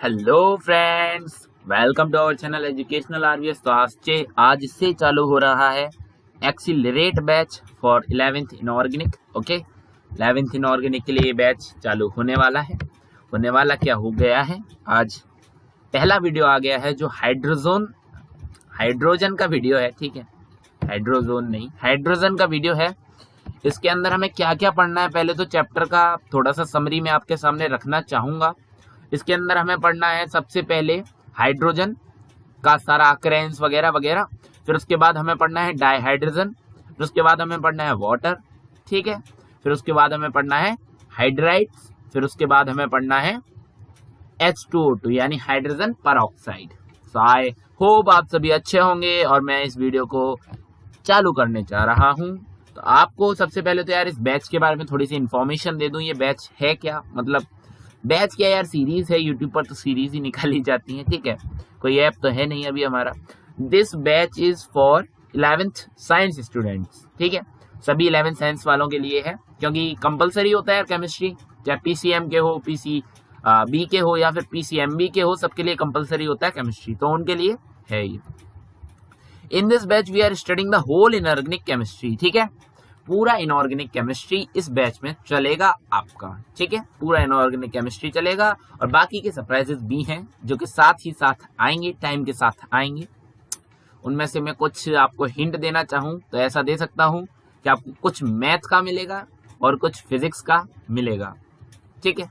Hello friends, welcome to our channel educational RVS. तो आज से चालू हो रहा है accelerate batch for 11th inorganic. Okay, 11th inorganic के लिए ये बैच चालू होने वाला है। होने वाला क्या हो गया है, आज पहला वीडियो आ गया है जो हाइड्रोजन का वीडियो है। ठीक है, हाइड्रोजन का वीडियो है। इसके अंदर हमें क्या क्या पढ़ना है, पहले तो चैप्टर का थोड़ा सा समरी में आपके सामने रखना चाहूंगा। इसके अंदर हमें पढ़ना है सबसे पहले हाइड्रोजन का सारा अकरेंस वगैरह वगैरह, फिर उसके बाद हमें पढ़ना है डाइहाइड्रोजन, फिर उसके बाद हमें पढ़ना है वाटर। ठीक है, फिर उसके बाद हमें पढ़ना है हाइड्राइड्स, फिर उसके बाद हमें पढ़ना है H2O2 यानी hydrogen peroxide. So I hope आप सभी अच्छे होंगे और मैं इस वीडियो को चालू करने जा रहा हूं। तो आपको सबसे पहले तो यार इस बैच के बारे में थोड़ी सी इंफॉर्मेशन दे दूं। ये बैच है क्या, मतलब बैच क्या यार, सीरीज है। यूट्यूब पर तो सीरीज ही निकाली जाती है। ठीक है, कोई ऐप तो है नहीं अभी हमारा। This batch is for 11th science students. ठीक है, सभी 11th साइंस वालों के लिए है, क्योंकि कंपलसरी होता है केमिस्ट्री, चाहे पीसीएम के हो, पीसीबी के हो या फिर पीसीएमबी के हो, सबके लिए कंपलसरी होता है केमिस्ट्री, तो उनके लिए है ये। In this batch we are studying the whole inorganic chemistry. ठीक है, पूरा इनऑर्गेनिक केमिस्ट्री इस बैच में चलेगा आपका। ठीक है, पूरा इनऑर्गेनिक केमिस्ट्री चलेगा और बाकी के सरप्राइजेस भी हैं जो कि साथ ही साथ आएंगे, टाइम के साथ आएंगे। उनमें से मैं कुछ आपको हिंट देना चाहूं तो ऐसा दे सकता हूं कि आपको कुछ मैथ का मिलेगा और कुछ फिजिक्स का मिलेगा। ठीक है,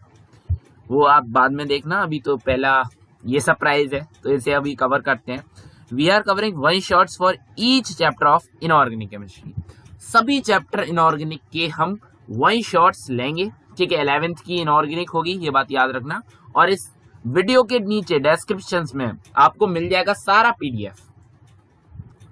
वो आप बाद में देखना, अभी तो पहला ये सरप्राइज है तो इसे अभी कवर करते हैं। We are covering 1 shots for each chapter of inorganic chemistry. सभी चैप्टर इनऑर्गेनिक के हम 1 शॉट्स लेंगे। ठीक है, 11th की इनऑर्गेनिक होगी, ये बात याद रखना। और इस वीडियो के नीचे डिस्क्रिप्शन में आपको मिल जाएगा सारा पीडीएफ।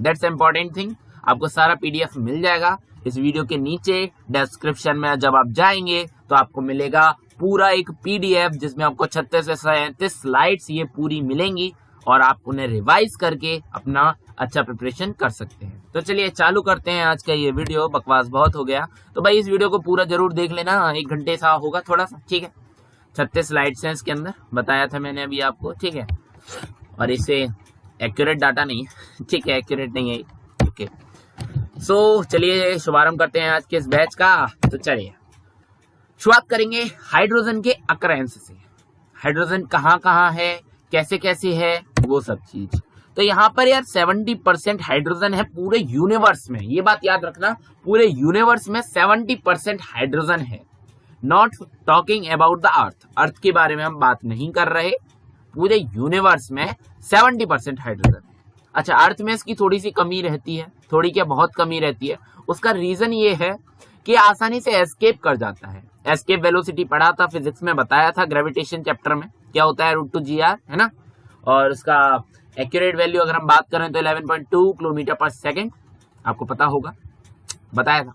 दैट्स इंपॉर्टेंट थिंग, आपको सारा पीडीएफ मिल जाएगा इस वीडियो के नीचे डिस्क्रिप्शन में। जब आप जाएंगे तो आपको मिलेगा पूरा एक पीडीएफ जिसमें आपको 36 से 37 स्लाइड्स ये पूरी मिलेंगी और आप उन्हें रिवाइज करके अपना अच्छा प्रिपरेशन कर सकते हैं। तो चलिए चालू करते हैं आज का ये वीडियो। बकवास बहुत हो गया, तो भाई इस वीडियो को पूरा जरूर देख लेना, 1 घंटे सा होगा थोड़ा सा। ठीक है, 36 स्लाइड्स हैं इसके अंदर, बताया था मैंने अभी आपको। ठीक है, और इसे एक्यूरेट डाटा नहीं है। ठीक है, एक्यूरेट नहीं है। ओके, सो चलिए शुभारंभ करते हैं आज के इस बैच का। तो चलिए शुरुआत करेंगे हाइड्रोजन के अकरेंस से। हाइड्रोजन कहाँ कहाँ है, कैसे कैसे है, वो सब चीज। तो यहाँ पर यार 70% हाइड्रोजन है पूरे यूनिवर्स में, ये बात याद रखना। पूरे यूनिवर्स में 70% हाइड्रोजन है। Not talking about the earth के बारे में हम बात नहीं कर रहे। पूरे यूनिवर्स में 70% हाइड्रोजन है। अच्छा, अर्थ में इसकी थोड़ी सी कमी रहती है, थोड़ी क्या बहुत कमी रहती है। उसका रीजन ये है कि आसानी से एस्केप कर जाता है। एस्केप वेलोसिटी पढ़ा था फिजिक्स में, बताया था ग्रेविटेशन चैप्टर में, क्या होता है √2gr, है ना। और उसका एक्यूरेट वैल्यू अगर हम बात करें तो 11.2 किलोमीटर पर सेकेंड, आपको पता होगा, बताया था।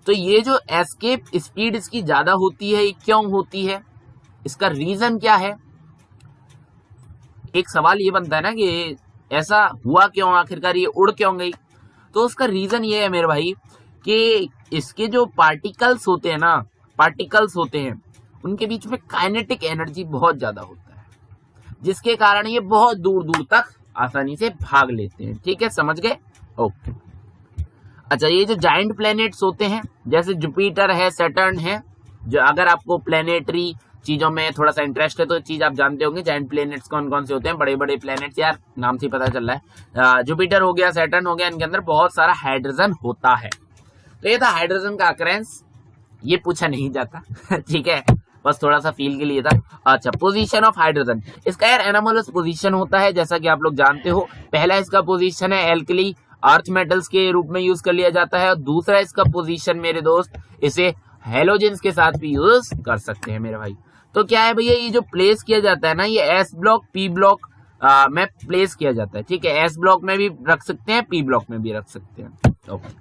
तो ये जो एस्केप स्पीड इसकी ज्यादा होती है, ये क्यों होती है, इसका रीजन क्या है। एक सवाल ये बनता है ना कि ऐसा हुआ क्यों, आखिरकार ये उड़ क्यों गई। तो उसका रीजन ये है मेरे भाई कि इसके जो पार्टिकल्स होते हैं उनके बीच में काइनेटिक एनर्जी बहुत ज्यादा होता है, जिसके कारण ये बहुत दूर दूर तक आसानी से भाग लेते हैं। ठीक है, समझ गए। ओके, अच्छा, ये जो जाइंट प्लैनेट्स होते हैं जैसे जुपिटर है, सैटर्न है, जो अगर आपको प्लैनेटरी चीजों में थोड़ा सा इंटरेस्ट है तो चीज आप जानते होंगे। जाइंट प्लैनेट्स कौन कौन से होते हैं, बड़े बड़े प्लैनेट्स, यार नाम से पता चल रहा है। जुपिटर हो गया, सैटर्न हो गया, इनके अंदर बहुत सारा हाइड्रोजन होता है। तो ये था हाइड्रोजन का अकरेंस, ये पूछा नहीं जाता। ठीक है, बस थोड़ा सा फील के लिए था। अच्छा, पोजीशन ऑफ हाइड्रोजन, इसका यार एनामोलस पोजीशन होता है, जैसा कि आप लोग जानते हो। पहला इसका पोजीशन है एल्कली अर्थ मेटल्स के रूप में यूज कर लिया जाता है, और दूसरा इसका पोजीशन मेरे दोस्त, इसे हेलोजेंस के साथ भी यूज कर सकते हैं मेरे भाई। तो क्या है भैया, ये जो प्लेस किया जाता है ना, ये एस ब्लॉक पी ब्लॉक में प्लेस किया जाता है। ठीक है, एस ब्लॉक में भी रख सकते हैं, पी ब्लॉक में भी रख सकते हैं। ओके,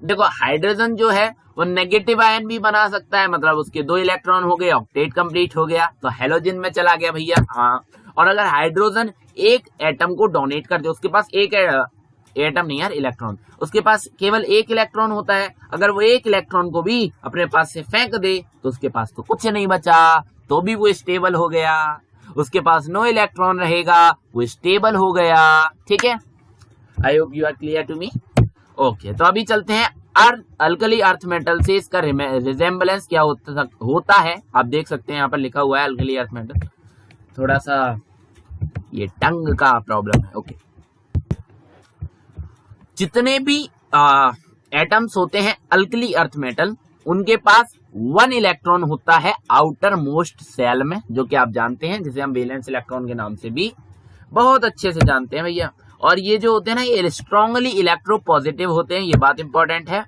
देखो हाइड्रोजन जो है वो नेगेटिव आयन भी बना सकता है, मतलब उसके 2 इलेक्ट्रॉन हो गए, ऑक्टेट कंप्लीट हो गया, तो हेलोजन में चला गया भैया। हाँ, और अगर हाइड्रोजन एक एटम को डोनेट कर दे, उसके पास एक एटम नहीं यार, इलेक्ट्रॉन, उसके पास केवल 1 इलेक्ट्रॉन होता है, अगर वो 1 इलेक्ट्रॉन को भी अपने पास से फेंक दे तो उसके पास तो कुछ नहीं बचा, तो भी वो स्टेबल हो गया। उसके पास नो इलेक्ट्रॉन रहेगा, वो स्टेबल हो गया। ठीक है, I hope you are clear to me. Okay, तो अभी चलते हैं अल्कली अर्थ मेटल से इसका रिजेम्बलेंस क्या होता है। आप देख सकते हैं यहाँ पर लिखा हुआ है अल्कली अर्थ मेटल। थोड़ा सा ये टंग का प्रॉब्लम है। ओके, जितने भी एटम्स होते हैं अल्कली अर्थ मेटल, उनके पास 1 इलेक्ट्रॉन होता है आउटर मोस्ट सेल में, जो कि आप जानते हैं, जिसे हम वैलेंस इलेक्ट्रॉन के नाम से भी बहुत अच्छे से जानते हैं भैया। और ये जो होते हैं ना, ये स्ट्रांगली इलेक्ट्रोपॉजिटिव होते हैं, ये बात इंपॉर्टेंट है।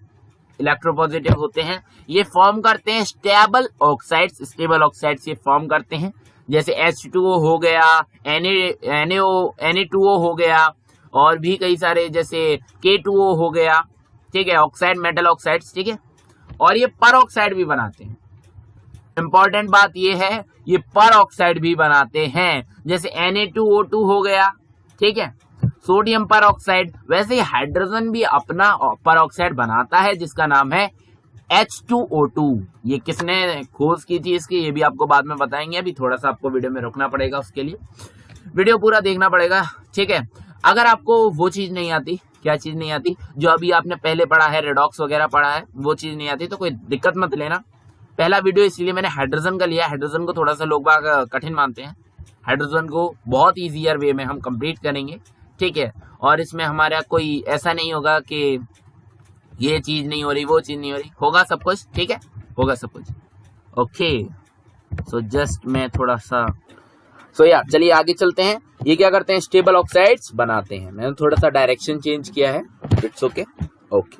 इलेक्ट्रोपॉजिटिव होते हैं, ये फॉर्म करते हैं स्टेबल ऑक्साइड्स। स्टेबल ऑक्साइड्स ये फॉर्म करते हैं, जैसे H2O हो गया, Na2O हो गया, और भी कई सारे जैसे K2O हो गया। ठीक है, ऑक्साइड, मेटल ऑक्साइड्स। ठीक है, और ये पर ऑक्साइड भी बनाते हैं। इंपॉर्टेंट बात ये है, ये पर ऑक्साइड भी बनाते हैं, जैसे Na2O2 हो गया। ठीक है, सोडियम पर ऑक्साइड। वैसे ही हाइड्रोजन भी अपना पर ऑक्साइड बनाता है, जिसका नाम है H2O2। ये किसने खोज की थी इसकी, ये भी आपको बाद में बताएंगे। अभी थोड़ा सा आपको वीडियो में रुकना पड़ेगा, उसके लिए वीडियो पूरा देखना पड़ेगा। ठीक है, अगर आपको वो चीज नहीं आती, क्या चीज नहीं आती, जो अभी आपने पहले पढ़ा है, रेडॉक्स वगैरह पढ़ा है, वो चीज नहीं आती तो कोई दिक्कत मत लेना। पहला वीडियो इसलिए मैंने हाइड्रोजन का लिया। हाइड्रोजन को थोड़ा सा लोग बाग कठिन मानते हैं, हाइड्रोजन को बहुत ईजियर वे में हम कंप्लीट करेंगे। ठीक है, और इसमें हमारा कोई ऐसा नहीं होगा कि ये चीज नहीं हो रही, वो चीज नहीं हो रही, होगा सब कुछ। ठीक है, होगा सब कुछ। ओके, सो जस्ट मैं थोड़ा सा यार चलिए आगे चलते हैं। ये क्या करते हैं, स्टेबल ऑक्साइड्स बनाते हैं। मैंने थोड़ा सा डायरेक्शन चेंज किया है, इट्स ओके। ओके,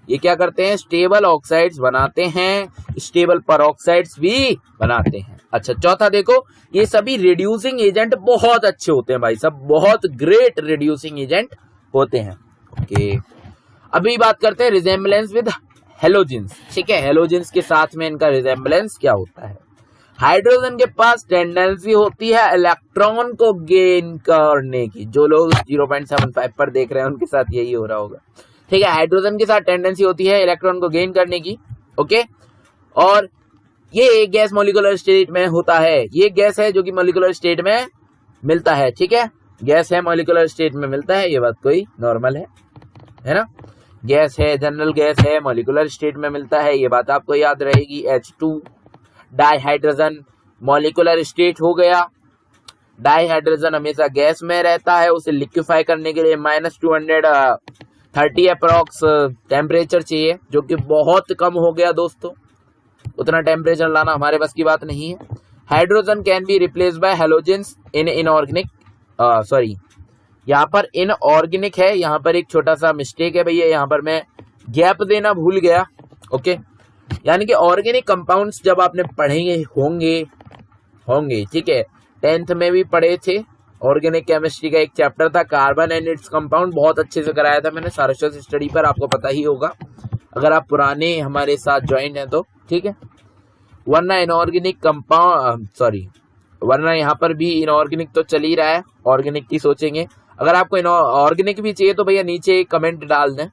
ये क्या करते हैं, स्टेबल ऑक्साइड्स बनाते हैं, स्टेबल परऑक्साइड्स भी बनाते हैं। अच्छा, चौथा देखो, ये सभी रिड्यूसिंग एजेंट बहुत अच्छे होते हैं भाई साहब, बहुत ग्रेट रिड्यूसिंग एजेंट होते हैं। ओके, अभी बात करते हैं रिजेम्बलेंस विद हेलोजेंस। ठीक है, हेलोजेंस के साथ में इनका रिजेम्बलेंस क्या होता है। हाइड्रोजन के पास टेंडेंसी होती है इलेक्ट्रॉन को गेन करने की। जो लोग 0.75 पर देख रहे हैं उनके साथ यही हो रहा होगा। ठीक है, हाइड्रोजन के साथ टेंडेंसी होती है इलेक्ट्रॉन को गेन करने की। ओके, और ये गैस मॉलिक्यूलर स्टेट में होता है। ये गैस है जो कि मॉलिक्यूलर स्टेट में मिलता है। ठीक है, गैस है, मॉलिक्यूलर स्टेट में मिलता है, ये बात कोई नॉर्मल है ना। गैस है, जनरल गैस है, मॉलिक्यूलर स्टेट में मिलता है, ये बात आपको याद रहेगी। H2 डाइहाइड्रोजन मॉलिक्यूलर स्टेट हो गया। डाइहाइड्रोजन हमेशा गैस में रहता है, उसे लिक्विफाई करने के लिए -230 अप्रॉक्स टेम्परेचर चाहिए, जो कि बहुत कम हो गया दोस्तों। उतना टेम्परेचर लाना हमारे बस की बात नहीं है। Hydrogen can be replace by halogens in inorganic, sorry यहाँ पर इनऑर्गेनिक है, यहाँ पर एक छोटा सा मिस्टेक है भैया, यहाँ पर मैं गैप देना भूल गया। ओके, यानी कि ऑर्गेनिक कंपाउंड्स जब आपने पढ़ेंगे होंगे। ठीक है, 10th में भी पढ़े थे। ऑर्गेनिक केमिस्ट्री का एक चैप्टर था कार्बन एंड इट्स कंपाउंड, बहुत अच्छे से कराया था मैंने सारस्वत स्टडी पर, आपको पता ही होगा अगर आप पुराने हमारे साथ ज्वाइन है तो। ठीक है, वरना इनऑर्गेनिक कंपाउंड, सॉरी वरना यहाँ पर भी इनऑर्गेनिक तो चल ही रहा है, ऑर्गेनिक की सोचेंगे। अगर आपको ऑर्गेनिक भी चाहिए तो भैया नीचे कमेंट डाल दें।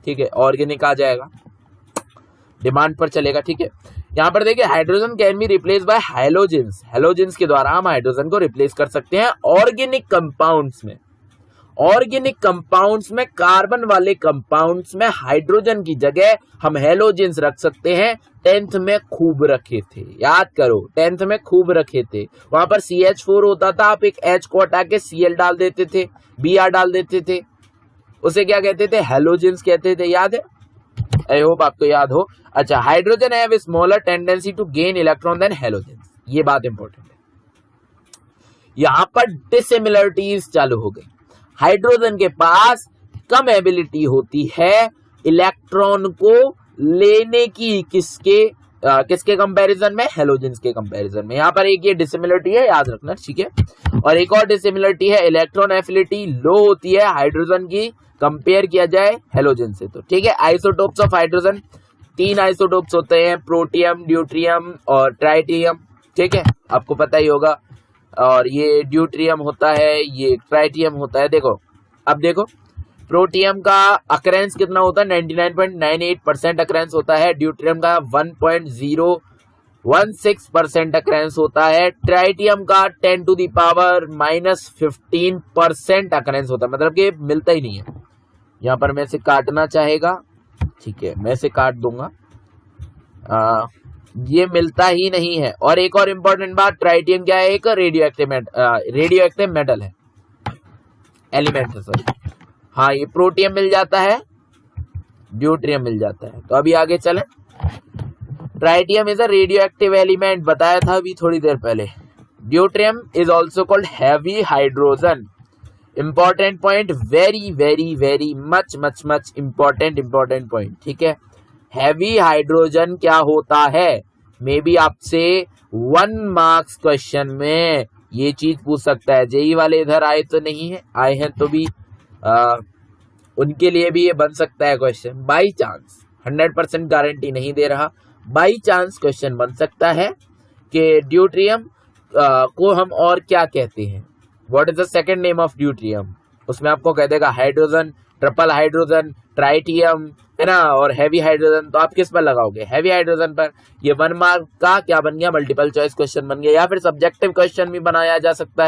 ठीक है, ऑर्गेनिक आ जाएगा, डिमांड पर चलेगा। ठीक है, यहाँ पर देखिए hydrogen can be replace by halogens. Halogens के द्वारा हम हाइड्रोजन को रिप्लेस कर सकते हैं ऑर्गेनिक कंपाउंड्स में। ऑर्गेनिक कंपाउंड्स में, कार्बन वाले कंपाउंड्स में हाइड्रोजन की जगह हम हेलोजेंस रख सकते हैं। 10th में खूब रखे थे, याद करो 10th में खूब रखे थे। वहां पर CH4 होता था, आप एक H को हटा के Cl डाल देते थे, Br डाल देते थे, उसे क्या कहते थे, हेलोजेंस कहते थे। याद है, आई होप आपको याद हो। अच्छा, hydrogen have smaller tendency to gain electron than halogens, ये बात इंपॉर्टेंट है। यहां पर डिसिमिलरिटीज चालू हो गई। हाइड्रोजन के पास कम एबिलिटी होती है इलेक्ट्रॉन को लेने की, किसके कंपैरिजन में, हेलोजेंस के कंपैरिजन में। यहाँ पर एक ये डिसिमिलरिटी है, याद रखना। ठीक है, और एक और डिसिमिलरिटी है, इलेक्ट्रॉन एफिनिटी लो होती है हाइड्रोजन की कंपेयर किया जाए हेलोजन से तो। ठीक है, आइसोटोप्स ऑफ हाइड्रोजन 3 आइसोटोप्स होते हैं, प्रोटियम, ड्यूट्रियम और ट्राइटियम। ठीक है, आपको पता ही होगा। और ये ड्यूट्रियम होता है, ये ट्राइटियम होता है। देखो, अब देखो प्रोटियम का अकरेंस कितना होता है, 99.98% अकरेंस होता है। ड्यूट्रियम का 16% अकरेंस होता है। ट्राइटियम का 10 to the power -15% अकरेंस होता है, मतलब कि मिलता ही नहीं है। यहाँ पर मैं इसे काटना चाहेगा, ठीक है, मैं इसे काट दूंगा। ये मिलता ही नहीं है। और एक और इम्पोर्टेंट बात, ट्राइटियम क्या है, एक रेडियो एक्टिव मेटल है, एलिमेंट है सॉरी। हाँ, ये प्रोटियम मिल जाता है, ड्यूट्रियम मिल जाता है। तो अभी आगे चलें। Tritium is a radio active element, बताया था अभी थोड़ी देर पहले। Deuterium is also called heavy hydrogen. Important point, very very very much much much important point, ठीक है। हैवी हाइड्रोजन क्या होता है, मे बी आपसे 1 मार्क्स क्वेश्चन में ये चीज पूछ सकता है। जेई वाले इधर आए तो नहीं है, आए हैं तो भी उनके लिए भी ये बन सकता है क्वेश्चन, बाई चांस। 100% गारंटी नहीं दे रहा, बाई चांस क्वेश्चन बन सकता है कि ड्यूट्रियम को हम और क्या कहते हैं, what is the second name of deuterium. उसमें आपको कह देगा हाइड्रोजन, ट्रिपल हाइड्रोजन, ट्राइटियम, है ना, और हैवी हाइड्रोजन। तो आप किस पर लगाओगे, हैवी हाइड्रोजन पर। ये 1 मार्क का क्या बन गया, मल्टीपल चॉइस क्वेश्चन बन गया, या फिर सब्जेक्टिव क्वेश्चन भी बनाया जा सकता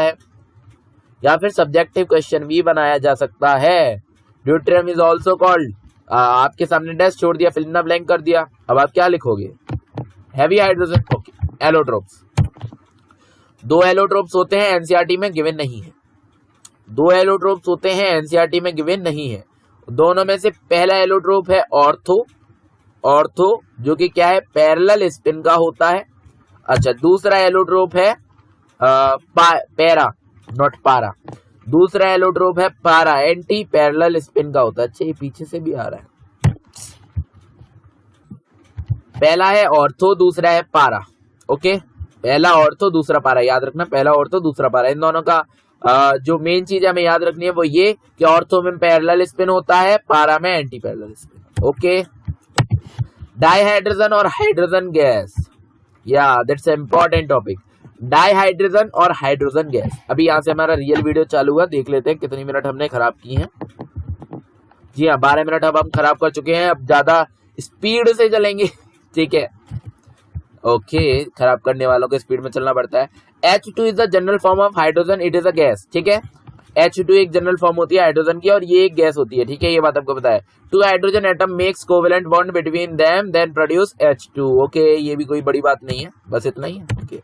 है, ड्यूट्रियम इज ऑल्सो कॉल्ड। आपके सामने डैश छोड़ दिया, फिल इन द ब्लैंक कर दिया, अब आप क्या लिखोगे, heavy hydrogen. Okay, allotropes. 2 allotropes होते हैं, एनसीईआरटी में गिवन नहीं है। 2 एलोट्रोप्स होते हैं, एनसीईआरटी में गिवन नहीं है। दोनों में से पहला एलोट्रोप है ऑर्थो, जो कि क्या है, पैरेलल स्पिन का होता है। अच्छा, दूसरा एलोट्रोप है पैरा, नॉट पारा। दूसरा एलोट्रोप है पारा, एंटी पैरेलल स्पिन का होता है। अच्छा, ये पीछे से भी आ रहा है। पहला है ऑर्थो, दूसरा है पारा। ओके, पहला ऑर्थो, दूसरा पारा, याद रखना, पहला ऑर्थो, दूसरा पारा। इन दोनों का जो मेन चीज हमें याद रखनी है वो ये कि ऑर्थो में पैरेलल स्पिन होता है, पारा में anti parallel spin. Okay, dihydrogen और हाइड्रोजन गैस, या दैट्स इंपॉर्टेंट टॉपिक। डाइहाइड्रोजन और हाइड्रोजन गैस। अभी यहाँ से हमारा रियल वीडियो चालू हुआ, देख लेते हैं कितनी मिनट हमने खराब की हैं। जी हाँ, 12 मिनट अब हम खराब कर चुके हैं। अब ज्यादा स्पीड से चलेंगे, ठीक है। ओके, खराब करने वालों को स्पीड में चलना पड़ता है। H2 is the general form of hydrogen, it is a gas, ठीक है। H2 एक जनरल फॉर्म होती है हाइड्रोजन की, और ये एक गैस होती है, ठीक है, ये बात आपको पता है। 2 hydrogen atom makes covalent bond between them, then produce H2। Okay, ये भी कोई बड़ी बात नहीं है, बस इतना ही है। ओके,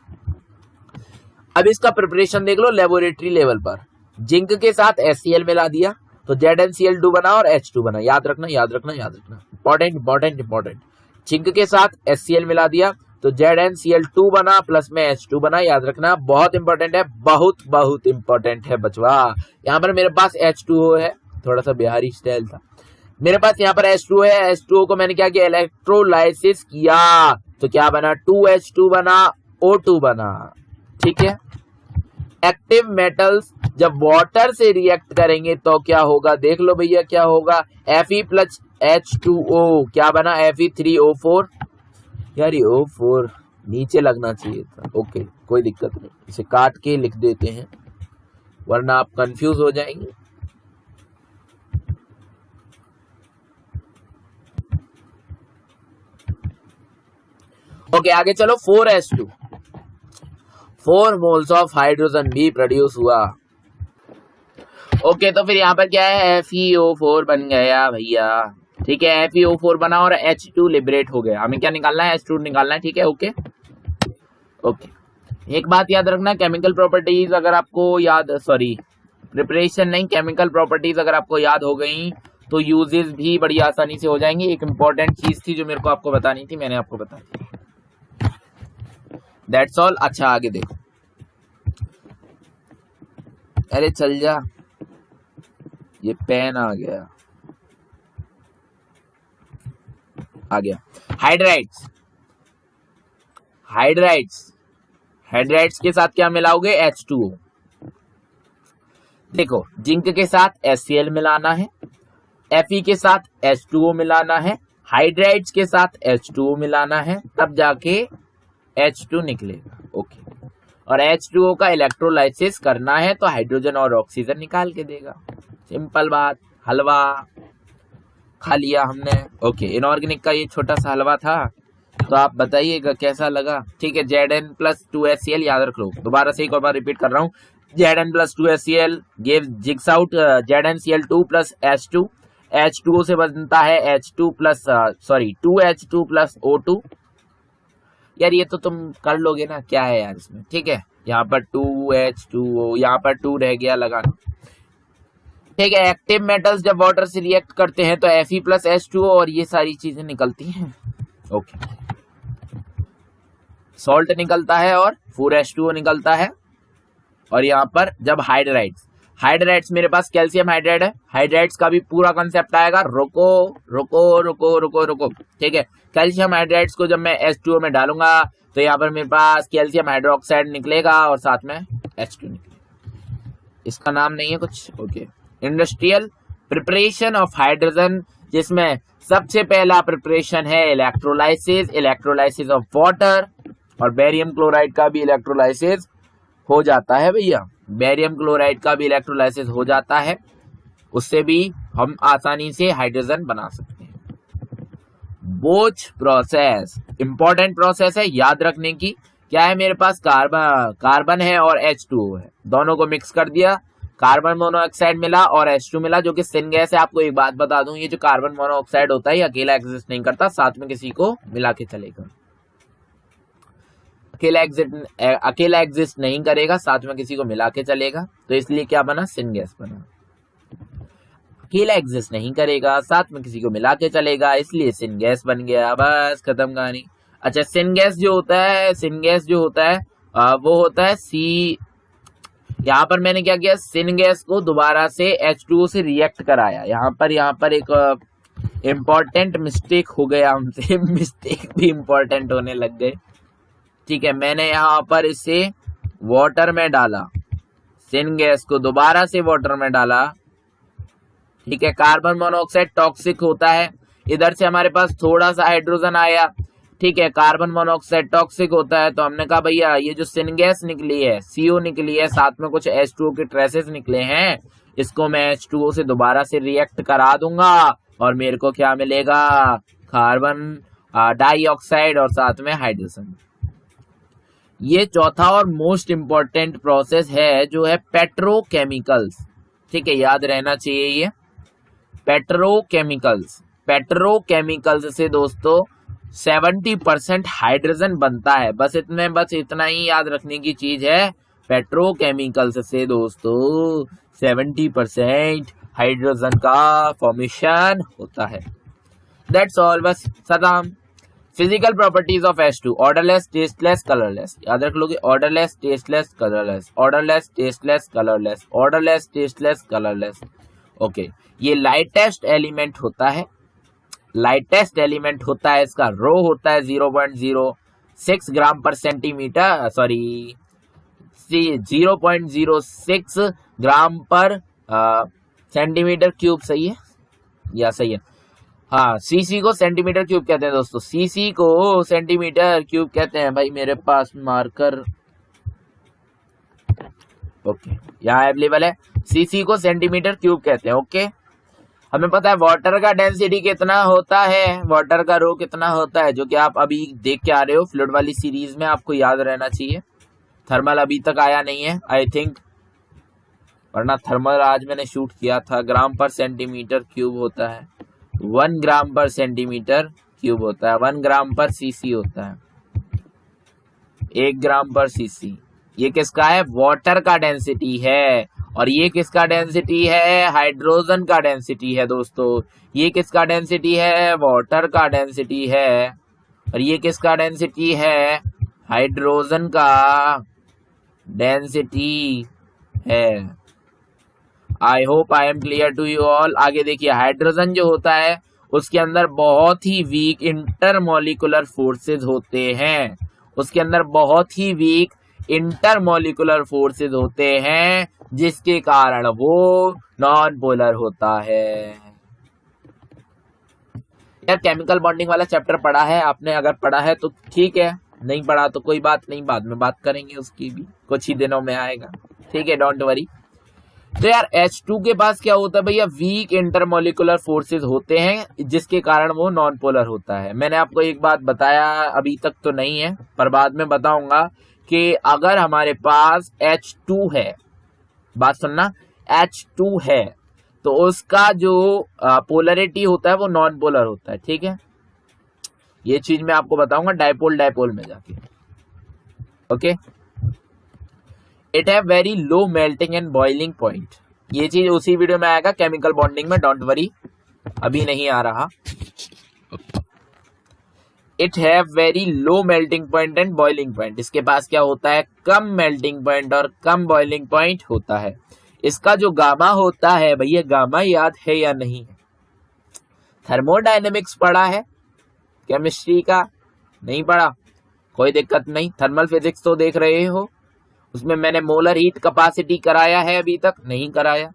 अब इसका प्रिपरेशन देख लो लेबोरेटरी लेवल पर। जिंक के साथ HCl मिला दिया तो ZnCl2 बना और H2 बना, याद रखना। इंपॉर्टेंट। जिंक के साथ HCl मिला दिया तो ZnCl2 बना, प्लस में H2 बना, याद रखना, बहुत इंपॉर्टेंट है, बहुत इंपॉर्टेंट है बचवा। यहाँ पर मेरे पास H2O है, थोड़ा सा बिहारी स्टाइल था। मेरे पास यहाँ पर H2O है, H2O को मैंने क्या किया, इलेक्ट्रोलाइसिस किया, तो क्या बना, 2H2 बना, O2 बना, ठीक है। एक्टिव मेटल्स जब वाटर से रिएक्ट करेंगे तो क्या होगा, देख लो भैया क्या होगा, Fe प्लस H2O क्या बना, Fe3O4। यार ये O4 नीचे लगना चाहिए था। ओके, कोई दिक्कत नहीं, इसे काट के लिख देते हैं वरना आप कंफ्यूज हो जाएंगे। ओके, आगे चलो। 4H2, 4 मोल्स ऑफ हाइड्रोजन भी प्रोड्यूस हुआ। ओके, तो फिर यहाँ पर क्या है, FeO4 बन गया भैया, ठीक है। FeO4 बना और H2 लिबरेट हो गया। हमें क्या निकालना है, H2 निकालना है, ठीक है। ओके, एक बात याद रखना, केमिकल प्रॉपर्टीज अगर आपको याद, सॉरी प्रिपरेशन नहीं, केमिकल प्रॉपर्टीज अगर आपको याद हो गई तो यूजेस भी बड़ी आसानी से हो जाएंगी। एक इंपॉर्टेंट चीज थी जो मेरे को आपको बतानी थी, मैंने आपको बता दी, दैट्स ऑल। अच्छा, आगे देखो, अरे चल जा, ये पेन आ गया। हाइड्राइड्स के साथ क्या मिलाओगे, H2O। देखो, जिंक के साथ HCl मिलाना है, Fe के साथ H2O मिलाना है, हाइड्राइड्स के साथ H2O मिलाना है, तब जाके H2 निकलेगा। ओके, और H2O का इलेक्ट्रोलाइसिस करना है तो हाइड्रोजन और ऑक्सीजन निकाल के देगा। सिंपल बात, हलवा खा लिया हमने। ओके, इनऑर्गेनिक का ये छोटा सा हलवा था, तो आप बताइएगा कैसा लगा। ठीक है, Zn+2HCl याद रख लो। दोबारा से एक और बार रिपीट कर रहा हूँ, Zn+2HCl give jigs out ZnCl2 + H2। H2O से बनता है H2 प्लस 2H2 + O2। यार ये तो तुम कर लोगे ना, क्या है यार इसमें। ठीक है, यहाँ पर 2H2O, यहाँ पर 2 रह गया लगाना। ठीक है, एक्टिव मेटल्स जब वाटर से रिएक्ट करते हैं तो Fe+H2O और ये सारी चीजें निकलती हैं। ओके, सॉल्ट निकलता है और 4H2O निकलता है। और यहाँ पर जब हाइड्राइड्स मेरे पास कैल्शियम हाइड्राइड है, हाइड्राइड्स का भी पूरा कंसेप्ट आएगा। रुको रुको रुको रुको रुको। ठीक है, कैल्शियम हाइड्राइड्स को जब मैं H2O में डालूंगा तो यहाँ पर मेरे पास कैल्शियम हाइड्रोक्साइड निकलेगा और साथ में H2 निकलेगा। इसका नाम नहीं है कुछ। Okay, industrial preparation of hydrogen, जिसमें सबसे पहला प्रिपरेशन है इलेक्ट्रोलाइसिस ऑफ वाटर। और बेरियम क्लोराइड का भी इलेक्ट्रोलाइसिस हो जाता है भैया, बेरियम क्लोराइड का भी इलेक्ट्रोलाइसिस हो जाता है। उससे भी हम आसानी से हाइड्रोजन बना सकते हैं। बोच प्रोसेस इंपॉर्टेंट प्रोसेस है, याद रखने की। क्या है, मेरे पास कार्बन है और H2O है, दोनों को मिक्स कर दिया, कार्बन मोनोऑक्साइड मिला और H2 मिला, जो कि सिन गैस है। आपको एक बात बता दूं, ये जो कार्बन मोनोऑक्साइड होता है ये अकेला एग्जिस्ट नहीं करता, साथ में किसी को मिला के चलेगा। अकेला एग्जिस्ट नहीं करेगा, साथ में किसी को मिला के चलेगा। तो इसलिए क्या बना, सिन गैस बना। अकेला एग्जिस्ट नहीं करेगा, साथ में किसी को मिला के चलेगा, इसलिए सिन गैस बन गया। बस खत्म कहानी। अच्छा, सिन गैस जो होता है वो होता है सी। यहाँ पर मैंने क्या किया, सिन गैस को दोबारा से H2O से रिएक्ट कराया। यहाँ पर एक इम्पोर्टेंट मिस्टेक हो गया हमसे, मिस्टेक भी इम्पोर्टेंट होने लग गए। ठीक है, मैंने यहाँ पर इसे वाटर में डाला, सिन गैस को दोबारा से वाटर में डाला। ठीक है, कार्बन मोनोऑक्साइड टॉक्सिक होता है, इधर से हमारे पास थोड़ा सा हाइड्रोजन आया। ठीक है, कार्बन मोनोऑक्साइड टॉक्सिक होता है, तो हमने कहा भैया ये जो सिन गैस निकली है, CO निकली है, साथ में कुछ H2O के ट्रेसेस निकले हैं, इसको मैं H2O से दोबारा से रिएक्ट करा दूंगा और मेरे को क्या मिलेगा, कार्बन डाइऑक्साइड और साथ में हाइड्रोजन। ये चौथा और मोस्ट इंपॉर्टेंट प्रोसेस है जो है पेट्रोकेमिकल्स। ठीक है, याद रहना चाहिए ये पेट्रोकेमिकल्स से दोस्तों 70% हाइड्रोजन बनता है। बस इतना ही याद रखने की चीज है, पेट्रोकेमिकल्स से दोस्तों 70% हाइड्रोजन का फॉर्मेशन होता है। दैट्स ऑल, बस खत्म। Physical properties of H2, odourless, tasteless, colourless. याद रख लोगे, odourless, tasteless, colourless, odourless, tasteless, colourless, odourless, tasteless, colourless. Okay, ये लाइटेस्ट एलिमेंट होता है, इसका रो होता है 0.06 ग्राम पर सेंटीमीटर, 0.06 ग्राम पर सेंटीमीटर क्यूब। सही है या सही है? हाँ, सीसी को सेंटीमीटर क्यूब कहते हैं दोस्तों, सीसी को सेंटीमीटर क्यूब कहते हैं। भाई मेरे पास मार्कर ओके यहाँ अवेलेबल है, सीसी को सेंटीमीटर क्यूब कहते हैं। ओके, हमें पता है वाटर का डेंसिटी कितना होता है, वाटर का रो कितना होता है, जो कि आप अभी देख के आ रहे हो फ्लूइड वाली सीरीज में, आपको याद रहना चाहिए। थर्मल अभी तक आया नहीं है आई थिंक, वरना थर्मल आज मैंने शूट किया था। ग्राम पर सेंटीमीटर क्यूब होता है, 1 ग्राम पर सेंटीमीटर क्यूब होता है, 1 ग्राम पर सीसी होता है, 1 ग्राम पर सीसी। ये किसका है, वाटर का डेंसिटी है। और ये किसका डेंसिटी है, हाइड्रोजन का डेंसिटी है दोस्तों। ये किसका डेंसिटी है, वाटर का डेंसिटी है। और ये किसका डेंसिटी है, हाइड्रोजन का डेंसिटी है। I hope I am clear to you all. आगे देखिए, हाइड्रोजन जो होता है उसके अंदर बहुत ही वीक इंटरमॉलिक्यूलर फोर्सेस होते हैं, उसके अंदर बहुत ही वीक इंटरमॉलिक्यूलर फोर्सेस होते हैं, जिसके कारण वो नॉन पोलर होता है। यार केमिकल बॉन्डिंग वाला चैप्टर पढ़ा है आपने? अगर पढ़ा है तो ठीक है, नहीं पढ़ा तो कोई बात नहीं, बाद में बात करेंगे उसकी भी, कुछ ही दिनों में आएगा। ठीक है, डोंट वरी। तो यार H2 के पास क्या होता है भैया, वीक इंटरमोलिकुलर फोर्सेस होते हैं जिसके कारण वो नॉन पोलर होता है। मैंने आपको एक बात बताया, अभी तक तो नहीं है पर बाद में बताऊंगा, कि अगर हमारे पास H2 है, बात सुनना, H2 है तो उसका जो पोलरिटी होता है वो नॉन पोलर होता है। ठीक है, ये चीज मैं आपको बताऊंगा डाइपोल डाइपोल में जाके। Okay, it have very low melting and boiling point, ये चीज उसी वीडियो में आएगा केमिकल बॉन्डिंग में, डोंट वरी, अभी नहीं आ रहा। It have very low melting point and boiling point, इसके पास क्या होता है, कम मेल्टिंग पॉइंट और कम बॉइलिंग पॉइंट होता है। इसका जो गामा होता है भैया, गामा याद है या नहीं है? थर्मोडायनेमिक्स पढ़ा है, केमिस्ट्री का नहीं पढ़ा, कोई दिक्कत नहीं। थर्मल फिजिक्स तो देख रहे हो, उसमें मैंने मोलर हीट कैपेसिटी कराया है, अभी तक नहीं कराया।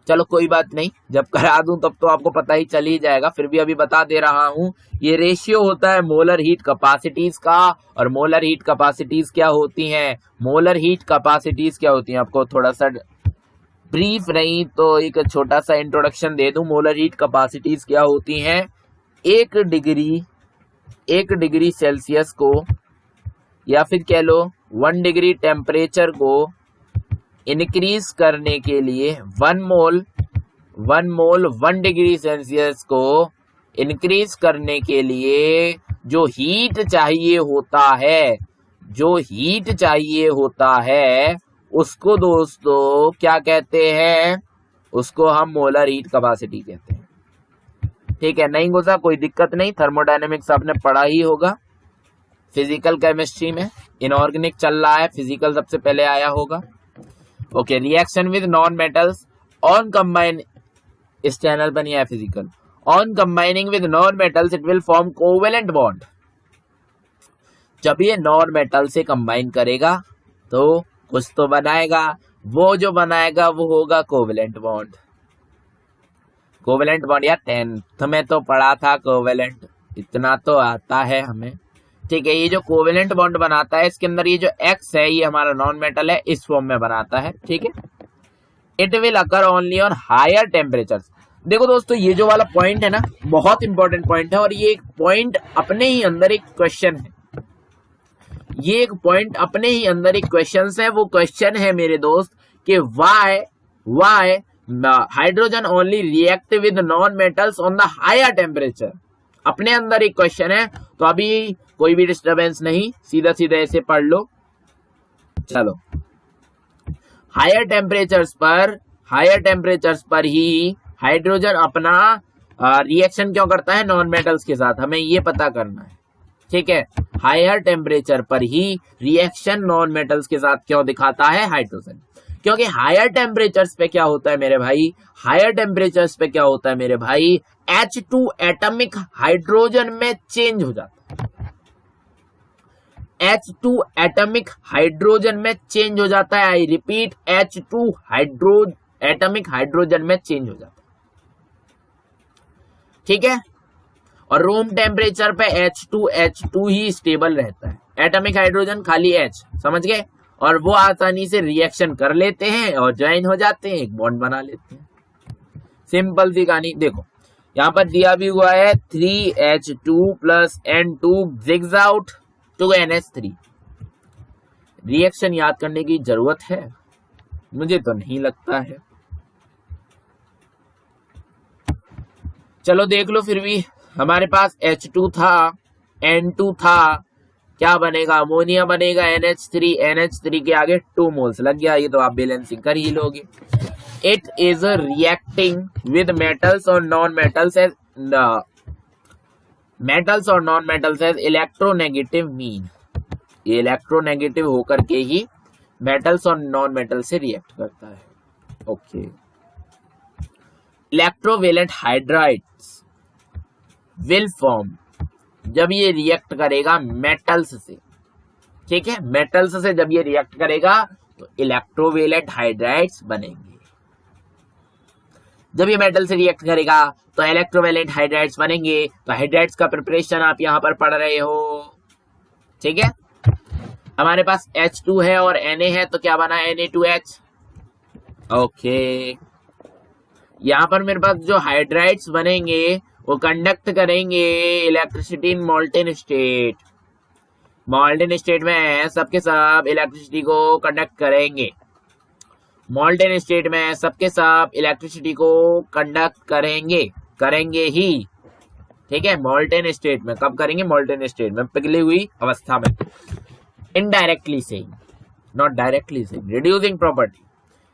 चलो कोई बात नहीं, जब करा दूं तब तो आपको पता ही चल ही जाएगा, फिर भी अभी बता दे रहा हूं। ये रेशियो होता है मोलर हीट कैपेसिटीज का, और मोलर हीट कैपेसिटीज क्या होती हैं, मोलर हीट कैपेसिटीज क्या होती हैं, आपको थोड़ा सा ब्रीफ नहीं तो एक छोटा सा इंट्रोडक्शन दे दूं। मोलर हीट कैपेसिटीज क्या होती हैं, 1 डिग्री सेल्सियस को, या फिर कह लो 1 डिग्री टेम्परेचर को इंक्रीज करने के लिए 1 मोल 1 डिग्री सेल्सियस को इंक्रीज करने के लिए जो हीट चाहिए होता है, उसको दोस्तों क्या कहते हैं, उसको हम मोलर हीट कैपेसिटी कहते हैं। ठीक है, नहीं घुसा कोई दिक्कत नहीं, थर्मोडायनेमिक्स आपने पढ़ा ही होगा। फिजिकल केमिस्ट्री में इनऑर्गेनिक चल रहा है, फिजिकल सबसे पहले आया होगा। Okay, reaction with non metals on combine, इस चैनल पर नहीं आया physical, on combining with non metals it will form covalent bond. जब ये नॉन मेटल से कंबाइन करेगा तो कुछ तो बनाएगा, वो जो बनाएगा वो होगा कोवेलेंट बॉन्ड। कोवेलेंट बॉन्ड यार 10th में तो पढ़ा था कोवेलेंट, इतना तो आता है हमें। ठीक है, ये जो कोवेलेंट बॉन्ड बनाता है, इसके अंदर ये जो X है ये हमारा नॉन मेटल है, इस फॉर्म में बनाता है। ठीक है, it will occur only on higher temperatures. देखो दोस्तों, ये जो वाला पॉइंट है ना, बहुत इंपॉर्टेंट पॉइंट है, और ये एक पॉइंट अपने ही अंदर एक क्वेश्चन है, ये एक पॉइंट अपने ही अंदर एक क्वेश्चन है। वो क्वेश्चन है मेरे दोस्त कि why hydrogen only react with non metals on the higher temperature. अपने अंदर एक क्वेश्चन है, तो अभी कोई भी डिस्टरबेंस नहीं, सीधा सीधा ऐसे पढ़ लो। चलो, हायर टेम्परेचर्स पर ही हाइड्रोजन अपना रिएक्शन क्यों करता है नॉन मेटल्स के साथ, हमें ये पता करना है। ठीक है, हायर टेम्परेचर पर ही रिएक्शन नॉन मेटल्स के साथ क्यों दिखाता है हाइड्रोजन, क्योंकि हायर टेम्परेचर्स पे क्या होता है मेरे भाई, H2 एटॉमिक हाइड्रोजन में चेंज हो जाता है। H2 एटॉमिक हाइड्रोजन में चेंज हो जाता है, I repeat, H2 atomic hydrogen में चेंज हो जाता है। ठीक है, और रूम टेम्परेचर पे H2 ही स्टेबल रहता है, एटॉमिक हाइड्रोजन खाली H, समझ गए, और वो आसानी से रिएक्शन कर लेते हैं और ज्वाइन हो जाते हैं, एक बॉन्ड बना लेते हैं। सिंपल सी कहानी। देखो यहाँ पर दिया भी हुआ है 3H2 + N2 jigs out to NH3। Reaction याद करने की जरूरत है? मुझे तो नहीं लगता है। चलो देख लो, फिर भी हमारे पास H2 था, N2 था, क्या बनेगा, अमोनिया बनेगा, NH3 के आगे 2 मोल्स लग गया, ये तो आप बैलेंसिंग कर ही लोगे। It is reacting with metals और non metals as electronegative mean, ये इलेक्ट्रोनेगेटिव होकर के ही मेटल्स और नॉन मेटल से रिएक्ट करता है। Okay, electrovalent hydrides will form, जब ये रिएक्ट करेगा मेटल्स से, ठीक है, मेटल्स से जब ये रिएक्ट करेगा तो इलेक्ट्रोवेलेंट हाइड्राइड्स बनेंगे। जब ये मेटल से रिएक्ट करेगा तो इलेक्ट्रोवेलेंट हाइड्राइड्स बनेंगे। तो हाइड्राइड्स का प्रिपरेशन आप यहां पर पढ़ रहे हो। ठीक है, हमारे पास H2 है और Na है, तो क्या बना, Na2H। ओके, यहाँ पर मेरे पास जो हाइड्राइड्स बनेंगे वो कंडक्ट करेंगे electricity in molten state. Molten state में सबके सब इलेक्ट्रिसिटी को कंडक्ट करेंगे। मोल्टेन स्टेट में सबके सब इलेक्ट्रिसिटी को कंडक्ट करेंगे ही। ठीक है, मोल्टेन स्टेट में कब करेंगे? मोल्टेन स्टेट में, पिघली हुई अवस्था में। इनडायरेक्टली से, नॉट डायरेक्टली से। Reducing property,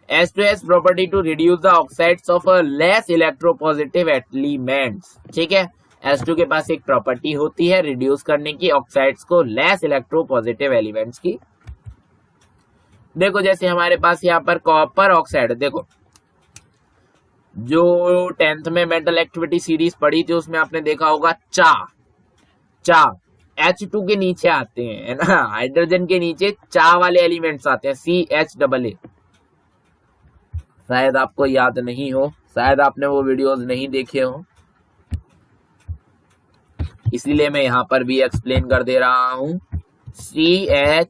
H2S property to reduce the oxides of a less electropositive elements। ठीक है, H2 के पास एक प्रॉपर्टी होती है रिड्यूस करने की ऑक्साइड्स को लेस इलेक्ट्रोपॉजिटिव एलिमेंट्स की। देखो जैसे हमारे पास यहाँ पर कॉपर ऑक्साइड, देखो जो 10th में मेंटल एक्टिविटी सीरीज पढ़ी थी उसमें आपने देखा होगा चा H2 के नीचे आते हैं, है ना, हाइड्रोजन के नीचे चा वाले एलिमेंट्स आते हैं, CHAA। शायद आपको याद नहीं हो, शायद आपने वो वीडियोस नहीं देखे हो, इसीलिए मैं यहां पर भी एक्सप्लेन कर दे रहा हूं। CHAA।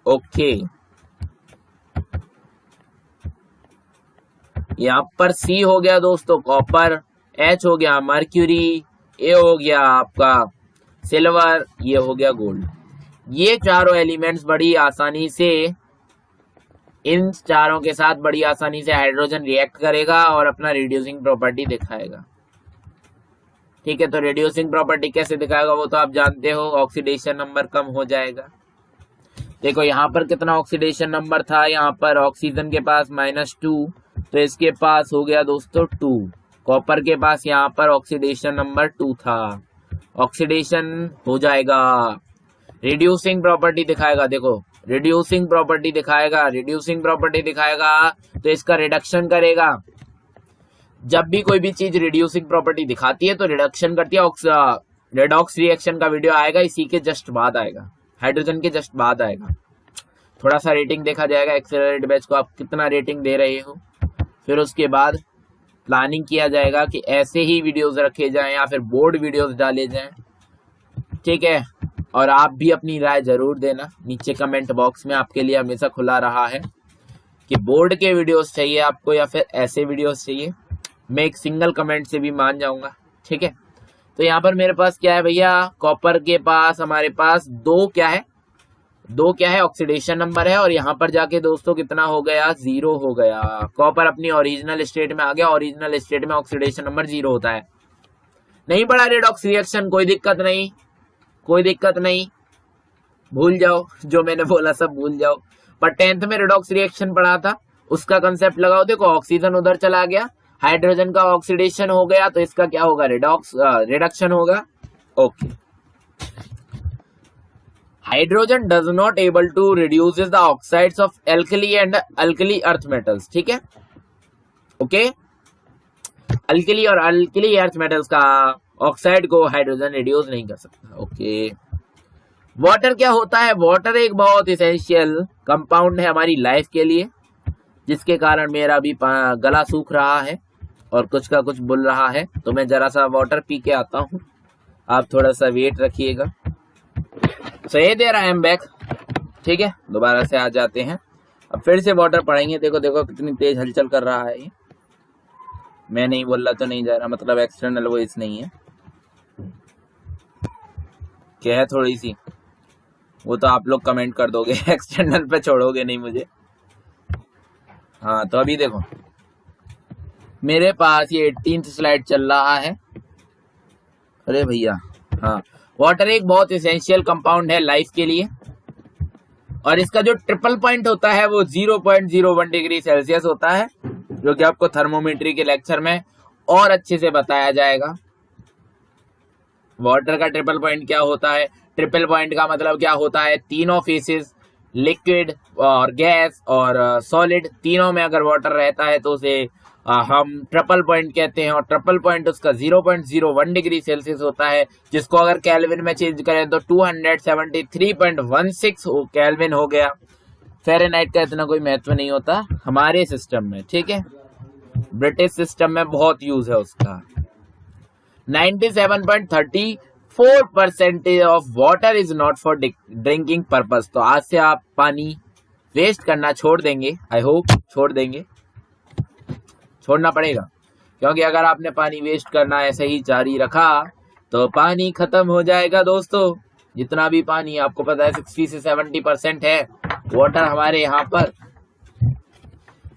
ओके, यहां पर C हो गया दोस्तों कॉपर, H हो गया मर्क्यूरी, A हो गया आपका सिल्वर, ये हो गया गोल्ड। ये चारों एलिमेंट्स बड़ी आसानी से, इन चारों के साथ बड़ी आसानी से हाइड्रोजन रिएक्ट करेगा और अपना रिड्यूसिंग प्रॉपर्टी दिखाएगा। ठीक है, तो रिड्यूसिंग प्रॉपर्टी कैसे दिखाएगा वो तो आप जानते हो, ऑक्सीडेशन नंबर कम हो जाएगा। देखो यहाँ पर कितना ऑक्सीडेशन नंबर था, यहाँ पर ऑक्सीजन के पास -2, तो इसके पास हो गया दोस्तों 2। कॉपर के पास यहाँ पर ऑक्सीडेशन नंबर 2 था, ऑक्सीडेशन हो जाएगा। रिड्यूसिंग प्रॉपर्टी दिखाएगा, देखो रिड्यूसिंग प्रॉपर्टी दिखाएगा तो इसका रिडक्शन करेगा। जब भी कोई भी चीज रिड्यूसिंग प्रॉपर्टी दिखाती है तो रिडक्शन करती है। रेडॉक्स रिएक्शन का वीडियो आएगा, इसी के जस्ट बाद आएगा, हाइड्रोजन के जस्ट बाद आएगा। थोड़ा सा रेटिंग देखा जाएगा एक्सेलरेट बैच को, आप कितना रेटिंग दे रहे हो, फिर उसके बाद प्लानिंग किया जाएगा कि ऐसे ही वीडियोस रखे जाएं या फिर बोर्ड वीडियोस डाले जाएं। ठीक है, और आप भी अपनी राय जरूर देना नीचे कमेंट बॉक्स में, आपके लिए हमेशा खुला रहा है कि बोर्ड के वीडियोस चाहिए आपको या फिर ऐसे वीडियोस चाहिए। मैं एक सिंगल कमेंट से भी मान जाऊंगा। ठीक है, तो यहाँ पर मेरे पास क्या है भैया, कॉपर के पास हमारे पास दो क्या है ऑक्सीडेशन नंबर है, और यहाँ पर जाके दोस्तों कितना हो गया, 0 हो गया। कॉपर अपनी ओरिजिनल स्टेट में आ गया, ओरिजिनल स्टेट में ऑक्सीडेशन नंबर 0 होता है। नहीं पढ़ा रेडॉक्स रिएक्शन, कोई दिक्कत नहीं, भूल जाओ, जो मैंने बोला सब भूल जाओ। पर 10th में रेडॉक्स रिएक्शन पढ़ा था, उसका कंसेप्ट लगाओ। देखो ऑक्सीजन उधर चला गया, हाइड्रोजन का ऑक्सीडेशन हो गया, तो इसका क्या होगा, रिडक्शन होगा। Okay, hydrogen does not able to reduce the oxides of alkali and alkali earth metals. ठीक है, ओके, अल्कली और अल्कली अर्थ मेटल्स का ऑक्साइड को हाइड्रोजन रिड्यूस नहीं कर सकता। ओके, वाटर क्या होता है, वाटर एक बहुत इसेंशियल कंपाउंड है हमारी लाइफ के लिए, जिसके कारण मेरा भी गला सूख रहा है और कुछ का कुछ बोल रहा है, तो मैं जरा सा वाटर पी के आता हूँ, आप थोड़ा सा वेट रखिएगा। सही दे रहा है, एम बैक। ठीक है, दोबारा से आ जाते हैं, अब फिर से वाटर पढ़ेंगे। देखो कितनी तेज हलचल कर रहा है ये, मैं नहीं बोल रहा तो नहीं जा रहा, मतलब एक्सटर्नल वॉइस नहीं है, क्या है थोड़ी सी, वो तो आप लोग कमेंट कर दोगे, एक्सटर्नल पे छोड़ोगे नहीं मुझे। हाँ, तो अभी देखो मेरे पास ये 18th स्लाइड चल रहा है। अरे भैया, हाँ, वाटर एक बहुत इसेंशियल कंपाउंड है लाइफ के लिए, और इसका जो ट्रिपल पॉइंट होता है वो 0.01 डिग्री सेल्सियस होता है, जो कि आपको थर्मोमेट्री के लेक्चर में और अच्छे से बताया जाएगा। वाटर का ट्रिपल पॉइंट क्या होता है, ट्रिपल पॉइंट का मतलब क्या होता है, तीनों फेसेस, लिक्विड और गैस और सॉलिड, तीनों में अगर वाटर रहता है तो उसे हम ट्रिपल पॉइंट कहते हैं, और ट्रिपल पॉइंट उसका 0.01 डिग्री सेल्सियस होता है, जिसको अगर केल्विन में चेंज करें तो 273.16 केल्विन हो गया। फ़ारेनहाइट का इतना कोई महत्व नहीं होता हमारे सिस्टम में। ठीक है, ब्रिटिश सिस्टम में बहुत यूज है उसका। 97.30 4% of water is not for drinking purpose. तो आज से आप पानी वेस्ट करना छोड़ देंगे, आई होप छोड़ देंगे, छोड़ना पड़ेगा, क्योंकि अगर आपने पानी वेस्ट करना ऐसे ही जारी रखा तो पानी खत्म हो जाएगा दोस्तों। जितना भी पानी आपको पता है 60 से 70% है वाटर हमारे यहाँ पर,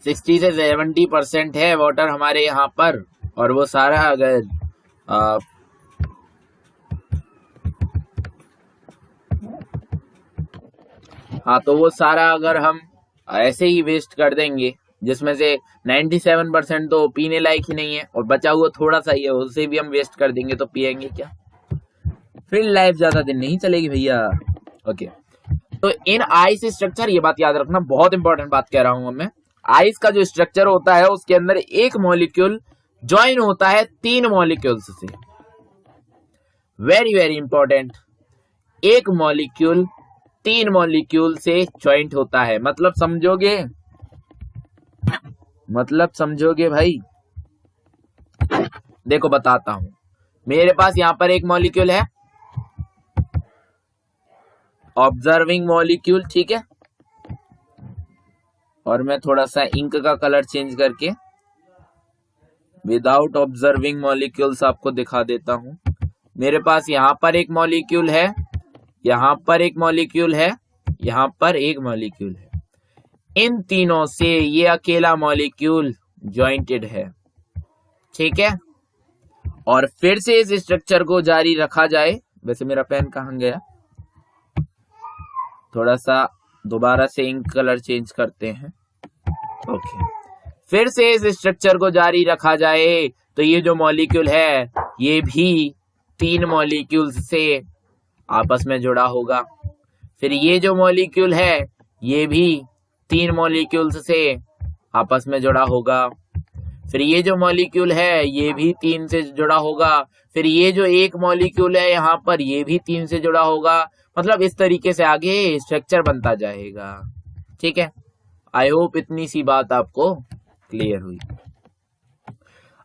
60 से 70% है वाटर हमारे यहाँ पर, और वो सारा अगर हाँ तो वो सारा अगर हम ऐसे ही वेस्ट कर देंगे, जिसमें से 97% तो पीने लायक ही नहीं है और बचा हुआ थोड़ा सा ही है, उसे भी हम वेस्ट कर देंगे तो पिएंगे क्या? फिर लाइफ ज्यादा दिन नहीं चलेगी भैया। ओके, तो इन आइस स्ट्रक्चर, ये बात याद रखना, बहुत इंपॉर्टेंट बात कह रहा हूं मैं। आइस का जो स्ट्रक्चर होता है उसके अंदर एक मॉलिक्यूल ज्वाइन होता है 3 मॉलिक्यूल्स से। वेरी वेरी इंपॉर्टेंट, एक मॉलिक्यूल 3 मॉलिक्यूल से ज्वाइंट होता है। मतलब समझोगे भाई? देखो बताता हूं, मेरे पास यहां पर एक मॉलिक्यूल है, ऑब्जर्विंग मॉलिक्यूल, ठीक है, और मैं थोड़ा सा इंक का कलर चेंज करके विदाउट ऑब्जर्विंग मॉलिक्यूल्स आपको दिखा देता हूं। मेरे पास यहां पर एक मॉलिक्यूल है, यहां पर एक मॉलिक्यूल है, यहां पर एक मॉलिक्यूल है। इन तीनों से ये अकेला मॉलिक्यूल ज्वाइंटेड है, ठीक है। और फिर से इस स्ट्रक्चर को जारी रखा जाए, वैसे मेरा पेन कहाँ गया, थोड़ा सा दोबारा से इंक कलर चेंज करते हैं। ओके, फिर से इस स्ट्रक्चर को जारी रखा जाए तो ये जो मॉलिक्यूल है ये भी 3 मॉलिक्यूल्स से आपस में जुड़ा होगा। फिर ये जो मॉलिक्यूल है ये भी 3 मॉलिक्यूल्स से आपस में जुड़ा होगा। फिर ये जो मॉलिक्यूल है ये भी 3 से जुड़ा होगा। फिर ये जो एक मॉलिक्यूल है यहाँ पर ये भी 3 से जुड़ा होगा। मतलब इस तरीके से आगे स्ट्रक्चर बनता जाएगा, ठीक है। आई होप इतनी सी बात आपको क्लियर हुई।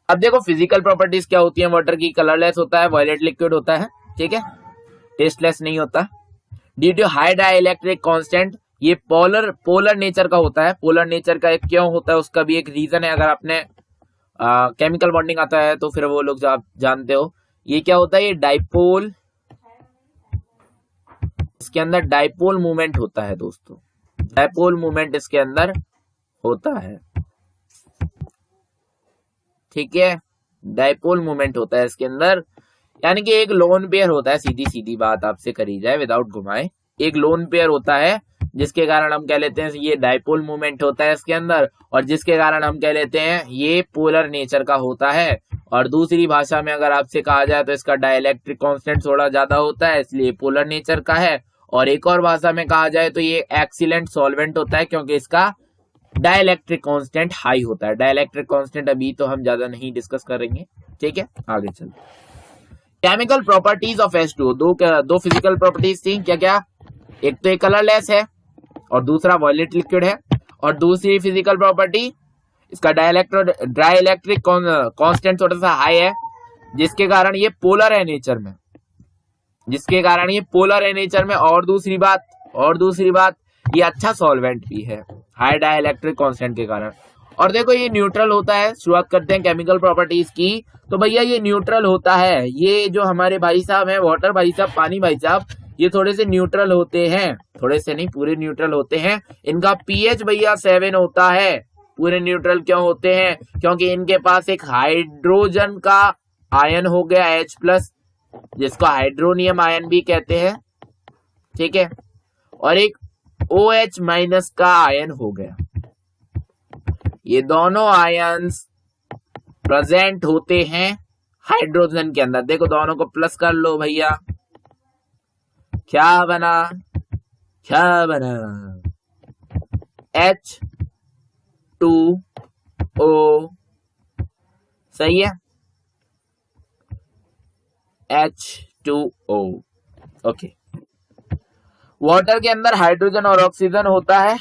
अब देखो फिजिकल प्रॉपर्टीज क्या होती है वाटर की। कलरलेस होता है, वायलेट लिक्विड होता है, ठीक है, टेस्टलेस नहीं होता। Due to high dielectric constant, ये पोलर नेचर का होता है। पोलर नेचर का क्यों होता है उसका भी एक रीजन है, अगर आपने केमिकल बॉन्डिंग आता है तो फिर वो लोग आप जानते हो। ये क्या होता है, ये डाइपोल, इसके अंदर डाइपोल मूवमेंट होता है दोस्तों, डाइपोल मूवमेंट इसके अंदर होता है, ठीक है, डाइपोल मूवमेंट होता है इसके अंदर। यानी कि एक लोन पेयर होता है, सीधी सीधी बात आपसे करी जाए विदाउट घुमाए, एक लोन पेयर होता है जिसके कारण हम कह लेते हैं ये डाइपोल मूवमेंट होता है इसके अंदर, और जिसके कारण हम कह लेते हैं ये पोलर नेचर का होता है। और दूसरी भाषा में अगर आपसे कहा जाए तो इसका डाइलेक्ट्रिक कांस्टेंट थोड़ा ज्यादा होता है, इसलिए पोलर नेचर का है। और एक और भाषा में कहा जाए तो ये एक्सीलेंट सॉल्वेंट होता है, क्योंकि इसका डाइलेक्ट्रिक कांस्टेंट हाई होता है। डाइलेक्ट्रिक कांस्टेंट अभी तो हम ज्यादा नहीं डिस्कस करेंगे, ठीक है, आगे चलते। केमिकल प्रॉपर्टीज ऑफ H2O, दो फिजिकल प्रॉपर्टीज थी, क्या क्या, एक तो एक कलरलेस है और दूसरा वॉयलेट लिक्विड है। और दूसरी फिजिकल प्रॉपर्टी इसका डाइलेक्ट्रिक कांस्टेंट थोड़ा सा हाई है, जिसके कारण ये पोलर है नेचर में, जिसके कारण ये पोलर है नेचर में। और दूसरी बात ये अच्छा सॉल्वेंट भी है हाई डाइलेक्ट्रिक कांस्टेंट के कारण। और देखो ये न्यूट्रल होता है। शुरुआत करते हैं केमिकल प्रॉपर्टीज की। तो भैया ये न्यूट्रल होता है, ये जो हमारे भाई साहब है, वाटर भाई साहब, पानी भाई साहब, ये थोड़े से न्यूट्रल होते हैं, थोड़े से नहीं पूरे न्यूट्रल होते हैं। इनका पीएच भैया 7 होता है। पूरे न्यूट्रल क्यों होते हैं, क्योंकि इनके पास एक हाइड्रोजन का आयन हो गया H+, जिसको हाइड्रोनियम आयन भी कहते हैं, ठीक है, और एक OH- का आयन हो गया। ये दोनों आयन्स प्रेजेंट होते हैं हाइड्रोजन के अंदर। देखो दोनों को प्लस कर लो भैया, क्या बना H2O, सही है, H2O। ओके, वाटर के अंदर हाइड्रोजन और ऑक्सीजन होता है,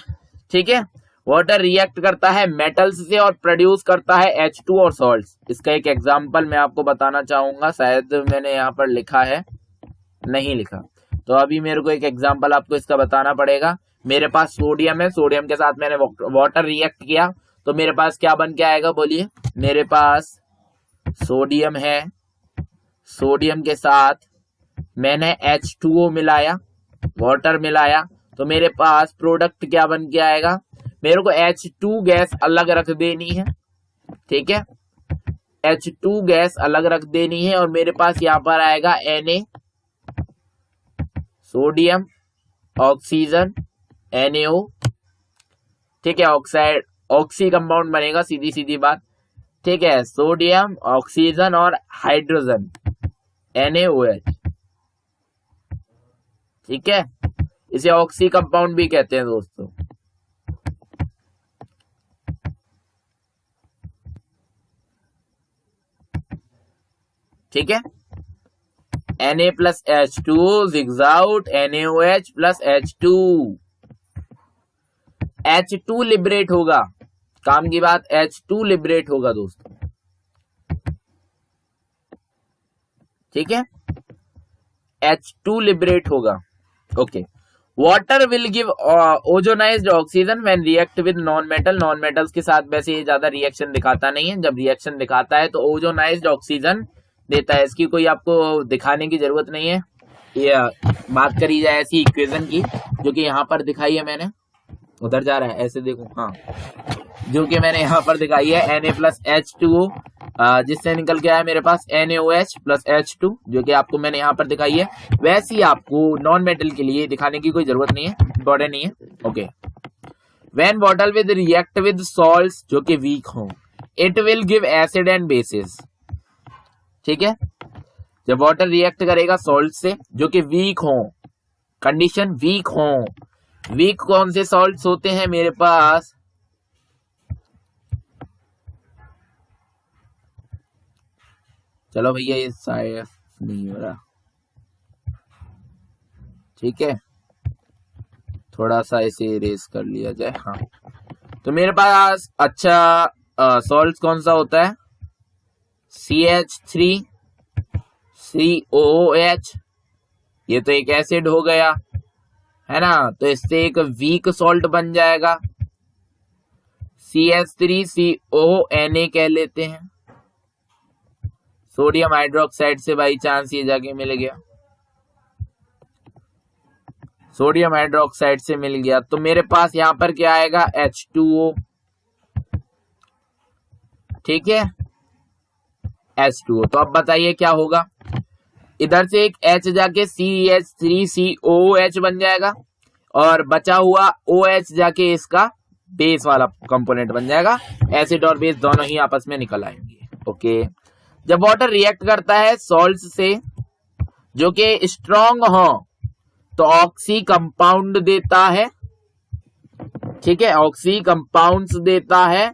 ठीक है। वाटर रिएक्ट करता है मेटल्स से और प्रोड्यूस करता है H2 और सॉल्ट्स। इसका एक एग्जांपल मैं आपको बताना चाहूंगा, शायद मैंने यहाँ पर लिखा है, नहीं लिखा। तो अभी मेरे को एक एग्जांपल आपको इसका बताना पड़ेगा। मेरे पास सोडियम है, सोडियम के साथ मैंने वाटर रिएक्ट किया, तो मेरे पास क्या बन के आएगा बोलिए। मेरे पास सोडियम है, सोडियम के साथ मैंने H2O मिलाया, वाटर मिलाया, तो मेरे पास प्रोडक्ट क्या बन के आएगा। मेरे को H2 गैस अलग रख देनी है, ठीक है, H2 गैस अलग रख देनी है, और मेरे पास यहां पर आएगा Na, सोडियम, ऑक्सीजन, NaO, ठीक है, ऑक्साइड, ऑक्सी कंपाउंड बनेगा, सीधी सीधी बात, ठीक है, सोडियम, ऑक्सीजन और हाइड्रोजन NaOH, ठीक है, इसे ऑक्सी कंपाउंड भी कहते हैं दोस्तों। ठीक है, Na plus H2O jigs out, NaOH plus H2, H2 liberate होगा, काम की बात, H2 लिबरेट होगा दोस्तों, ठीक है, H2 लिबरेट होगा। Okay, water will give ozonised oxygen when react with non metal. Non metals के साथ वैसे ये ज्यादा रिएक्शन दिखाता नहीं है, जब रिएक्शन दिखाता है तो ओजोनाइज्ड ऑक्सीजन देता है। इसकी कोई आपको दिखाने की जरूरत नहीं है, ये बात करी जाए ऐसी इक्वेशन की जो कि यहाँ पर दिखाई है मैंने, उधर जा रहा है ऐसे देखो, हाँ, जो कि मैंने यहाँ पर दिखाई है Na प्लस H2O, जिससे निकल के आया मेरे पास NaOH प्लस H2, जो कि आपको मैंने यहाँ पर दिखाई है। वैसे ही आपको नॉन मेटल के लिए दिखाने की कोई जरूरत नहीं है, इंपॉर्टेंट नहीं है। Okay, when water with react with salts जो कि वीक हो, it will give acid and bases, ठीक है, जब वाटर रिएक्ट करेगा सॉल्ट से जो कि वीक हो, कंडीशन वीक हो, वीक कौन से सॉल्ट्स होते हैं मेरे पास, चलो भैया ये साफ नहीं हो रहा, ठीक है, थोड़ा सा इसे इरेज कर लिया जाए, हाँ, तो मेरे पास अच्छा सॉल्ट कौन सा होता है, CH3 COOH, ये तो एक एसिड हो गया है ना, तो इससे एक वीक सॉल्ट बन जाएगा, CH3CONA कह लेते हैं, सोडियम हाइड्रोक्साइड से बाई चांस ये जाके मिल गया, सोडियम हाइड्रोक्साइड से मिल गया, तो मेरे पास यहां पर क्या आएगा H2O, ठीक है, H2O। तो अब बताइए क्या होगा, इधर से एक H जाके CH3COOH बन जाएगा, और बचा हुआ OH जाके इसका बेस वाला कंपोनेंट बन जाएगा, एसिड और बेस दोनों ही आपस में निकल आएंगे। ओके, जब वाटर रिएक्ट करता है सॉल्ट से जो कि स्ट्रॉन्ग हो तो ऑक्सी कंपाउंड देता है, ठीक है, ऑक्सी कंपाउंड्स देता है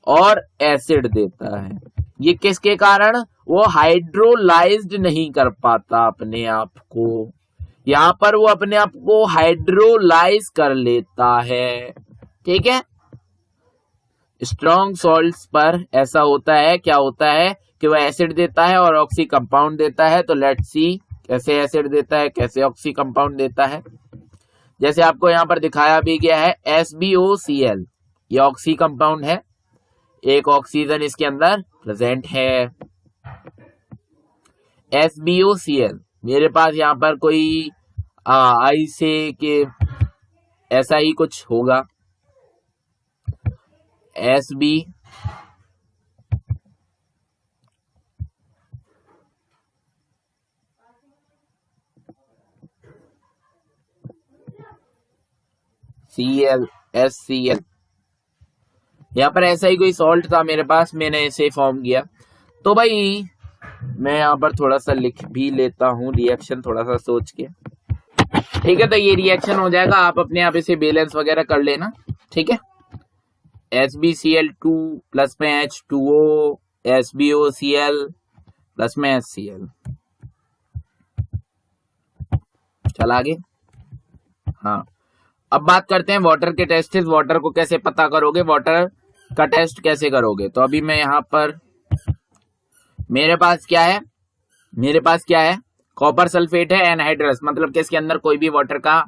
और एसिड देता है। ये किसके कारण, वो हाइड्रोलाइज्ड नहीं कर पाता अपने आप को, यहां पर वो अपने आप को हाइड्रोलाइज कर लेता है, ठीक है। स्ट्रॉन्ग सॉल्ट्स पर ऐसा होता है, क्या होता है कि वो एसिड देता है और ऑक्सी कंपाउंड देता है। तो लेट्स सी कैसे एसिड देता है, कैसे ऑक्सी कंपाउंड देता है। जैसे आपको यहाँ पर दिखाया भी गया है SbOCl, ये ऑक्सी कंपाउंड है, एक ऑक्सीजन इसके अंदर प्रेजेंट है, SbOCl। मेरे पास यहाँ पर कोई आई से के ऐसा ही कुछ होगा, SbCl SCl, यहाँ पर ऐसा ही कोई सॉल्ट था मेरे पास, मैंने इसे फॉर्म किया। तो भाई मैं यहाँ पर थोड़ा सा लिख भी लेता हूँ रिएक्शन, थोड़ा सा सोच के, ठीक है। तो ये रिएक्शन हो जाएगा, आप अपने आप इसे बैलेंस वगैरह कर लेना, ठीक है। SbCl2 प्लस में H2O, SbOCl प्लस में HCl। चल आगे, हाँ, अब बात करते हैं वाटर के टेस्ट। वाटर को कैसे पता करोगे, वाटर का टेस्ट कैसे करोगे। तो अभी मैं यहाँ पर मेरे पास क्या है, कॉपर सल्फेट है एनहाइड्रस, मतलब कि इसके अंदर कोई भी वाटर का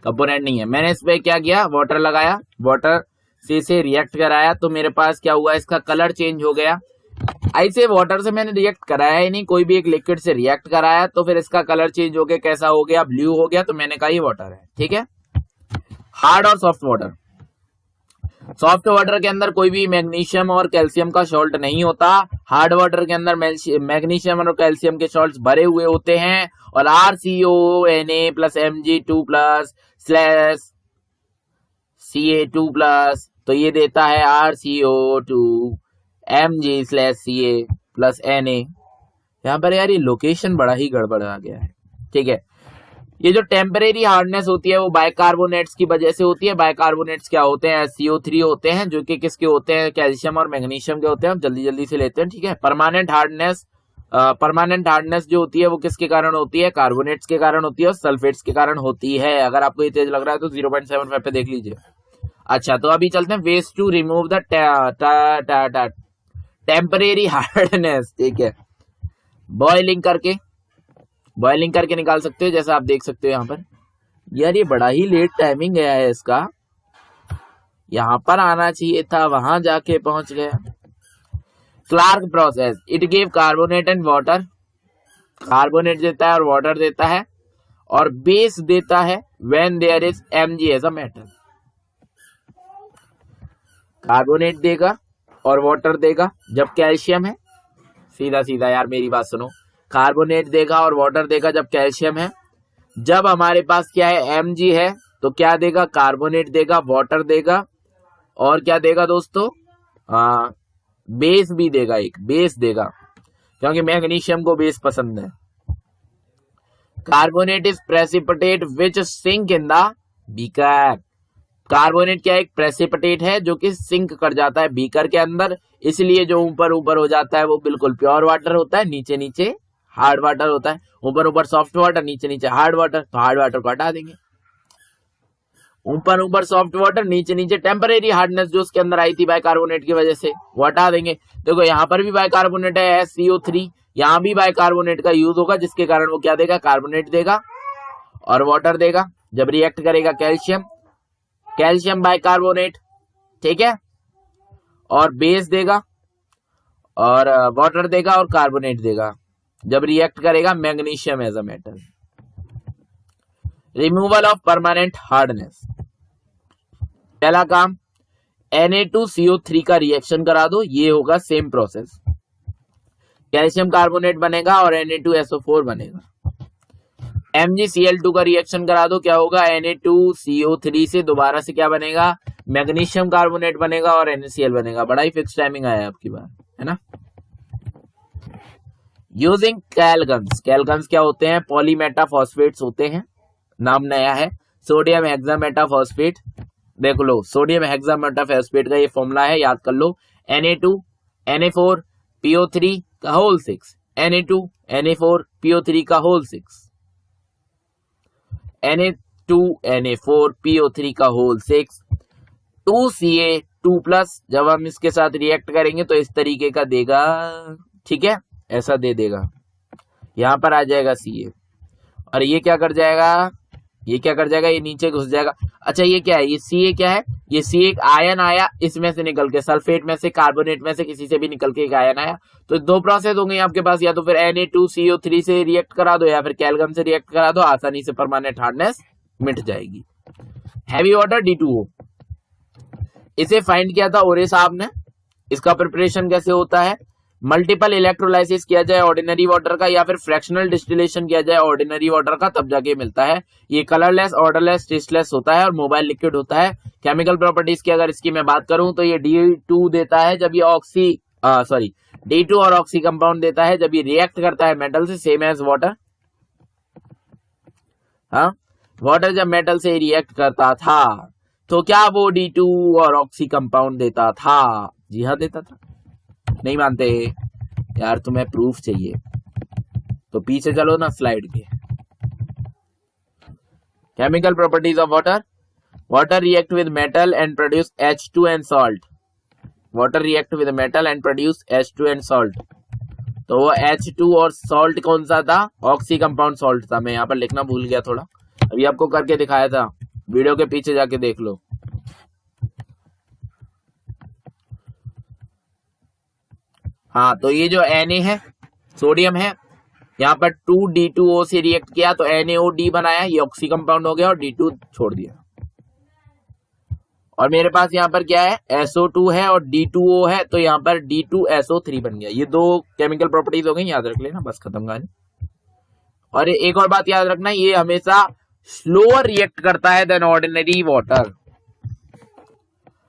कंपोनेंट नहीं है। मैंने इस पे क्या किया, वाटर लगाया, वाटर से इसे रिएक्ट कराया, तो मेरे पास क्या हुआ, इसका कलर चेंज हो गया। ऐसे वाटर से मैंने रिएक्ट कराया ही नहीं, कोई भी एक लिक्विड से रिएक्ट कराया तो फिर इसका कलर चेंज हो गया, कैसा हो गया, ब्लू हो गया, तो मैंने कहा ये वाटर है। ठीक है। हार्ड और सॉफ्ट वाटर, सॉफ्ट वाटर के अंदर कोई भी मैग्नीशियम और कैल्शियम का सॉल्ट नहीं होता। हार्ड वाटर के अंदर मैग्नीशियम और कैल्शियम के सॉल्ट्स भरे हुए होते हैं, और RCONA plus Mg2 plus slash Ca2 plus, तो ये देता है RCO2 Mg slash Ca plus Na। यहाँ पर यार ये लोकेशन बड़ा ही गड़बड़ आ गया है। ठीक है। ये जो टेम्परेरी हार्डनेस होती है वो बाइकार्बोनेट्स की वजह से होती है। बाइकार्बोनेट्स क्या होते हैं, CO3 होते हैं, जो कि किसके होते हैं, कैल्शियम और मैग्नीशियम के होते हैं। हम जल्दी जल्दी से लेते हैं। ठीक है। परमानेंट हार्डनेस जो होती है वो किसके कारण होती है, कार्बोनेट्स के कारण होती है और सल्फेट्स के कारण होती है। अगर आपको ये तेज लग रहा है तो 0.75 पे देख लीजिए। अच्छा, तो अभी चलते हैं ways to remove the temporary hardness. ठीक है। बॉइलिंग करके निकाल सकते हो, जैसा आप देख सकते हो यहाँ पर। यार ये बड़ा ही लेट टाइमिंग गया है इसका, यहाँ पर आना चाहिए था, वहां जाके पहुंच गया। Clark process, it give carbonate and water, carbonate देता है और वाटर देता है, और बेस देता है when there is Mg as a metal. Carbonate देगा और वाटर देगा जब कैल्शियम है, सीधा सीधा यार मेरी बात सुनो, कार्बोनेट देगा और वाटर देगा जब कैल्शियम है। जब हमारे पास क्या है, Mg है, तो क्या देगा, कार्बोनेट देगा, वाटर देगा, और क्या देगा दोस्तों, बेस भी देगा, एक बेस देगा, क्योंकि मैग्नीशियम को बेस पसंद है। Carbonate is precipitate which sink in the beaker. Carbonate क्या एक प्रेसिपिटेट है जो कि सिंक कर जाता है बीकर के अंदर, इसलिए जो ऊपर ऊपर हो जाता है वो बिल्कुल प्योर वाटर होता है, नीचे नीचे हार्ड वाटर होता है। ऊपर ऊपर सॉफ्ट वाटर, नीचे नीचे हार्ड वाटर, तो हार्ड वाटर को हटा देंगे। ऊपर ऊपर सॉफ्ट वाटर, नीचे नीचे टेम्परेरी हार्डनेस जो उसके अंदर आई थी बाइकार्बोनेट की वजह से, वो हटा देंगे। देखो यहाँ पर भी बाइकार्बोनेट है SCO3, यहाँ भी बाइकार्बोनेट का यूज होगा, जिसके कारण वो क्या देगा, कार्बोनेट देगा और वाटर देगा। जब रिएक्ट करेगा कैल्शियम बाइकार्बोनेट, ठीक है, और बेस देगा और वाटर देगा और कार्बोनेट देगा। जब रिएक्ट करेगा magnesium as a metal. Removal of permanent hardness, पहला काम Na2CO3 का रिएक्शन करा दो, ये होगा सेम प्रोसेस, कैल्शियम कार्बोनेट बनेगा और Na2SO4 बनेगा। MgCl2 का रिएक्शन करा दो, क्या होगा, Na2CO3 से दोबारा से क्या बनेगा, मैग्नीशियम कार्बोनेट बनेगा और NaCl बनेगा। बड़ा ही फिक्स टाइमिंग आया आपकी बार, है ना। यूजिंग कैलगन्स, कैलगन्स क्या होते हैं, पॉलीमेटाफॉस्फेट्स होते हैं, नाम नया है। सोडियम हेक्सामेटाफॉस्फेट, देख लो, सोडियम हेक्सामेटाफॉस्फेट का ये फॉर्मूला है, याद कर लो, Na2 Na4 PO3 का होल 6, Na2 Na4 PO3 का होल 6, Na2 Na4 PO3 का होल 6, 2Ca2 प्लस। जब हम इसके साथ रिएक्ट करेंगे तो इस तरीके का देगा, ठीक है, ऐसा दे देगा, यहां पर आ जाएगा Ca, और ये क्या कर जाएगा, ये नीचे घुस जाएगा। अच्छा ये क्या है, ये Ca क्या है, ये Ca एक आयन आया, इसमें से निकल के, सल्फेट में से, कार्बोनेट में से, किसी से भी निकल के एक आयन आया। तो दो प्रोसेस होंगे आपके पास, या तो फिर Na2CO3 से रिएक्ट करा दो या फिर कैलगन से रिएक्ट करा दो, आसानी से परमानेंट हार्डनेस मिट जाएगी। हैवी वाटर D2O, इसे फाइंड किया था ओरे साहब ने। इसका प्रिपरेशन कैसे होता है, मल्टीपल इलेक्ट्रोलाइसिस किया जाए ऑर्डिनरी वाटर का, या फिर फ्रैक्शनल डिस्टिलेशन किया जाए ऑर्डिनरी वाटर का, तब जाके मिलता है। ये कलरलेस, ऑर्डरलेस, टेस्टलेस होता है और मोबाइल लिक्विड होता है। केमिकल प्रॉपर्टीज की अगर इसकी मैं बात करूं तो ये D2 देता है जब ये D2 और ऑक्सी कंपाउंड देता है जब ये रिएक्ट करता है मेटल से, सेम एज वाटर। हाँ, वाटर जब मेटल से रिएक्ट करता था तो क्या वो D2 और ऑक्सी कंपाउंड देता था? जी हाँ, देता था। नहीं मानते यार, तुम्हें प्रूफ चाहिए तो पीछे चलो ना स्लाइड के। Chemical properties of water, water react with metal and produce H2 and salt, water react with metal and produce H2 and salt. तो वो H2 और सॉल्ट कौन सा था, ऑक्सी कंपाउंड सॉल्ट था। मैं यहाँ पर लिखना भूल गया थोड़ा, अभी आपको करके दिखाया था, वीडियो के पीछे जाके देख लो। हाँ, तो ये जो Na है, सोडियम है, यहाँ पर 2D2O से रिएक्ट किया तो NaOD बनाया, ये ऑक्सी कंपाउंड हो गया और D2 छोड़ दिया। और मेरे पास यहाँ पर क्या है, SO2 है और D2O है, तो यहाँ पर D2SO3 बन गया। ये दो केमिकल प्रॉपर्टीज हो गई, याद रख लेना, बस खत्म कहानी। और एक और बात याद रखना, ये हमेशा स्लोअर रिएक्ट करता है then ordinary water.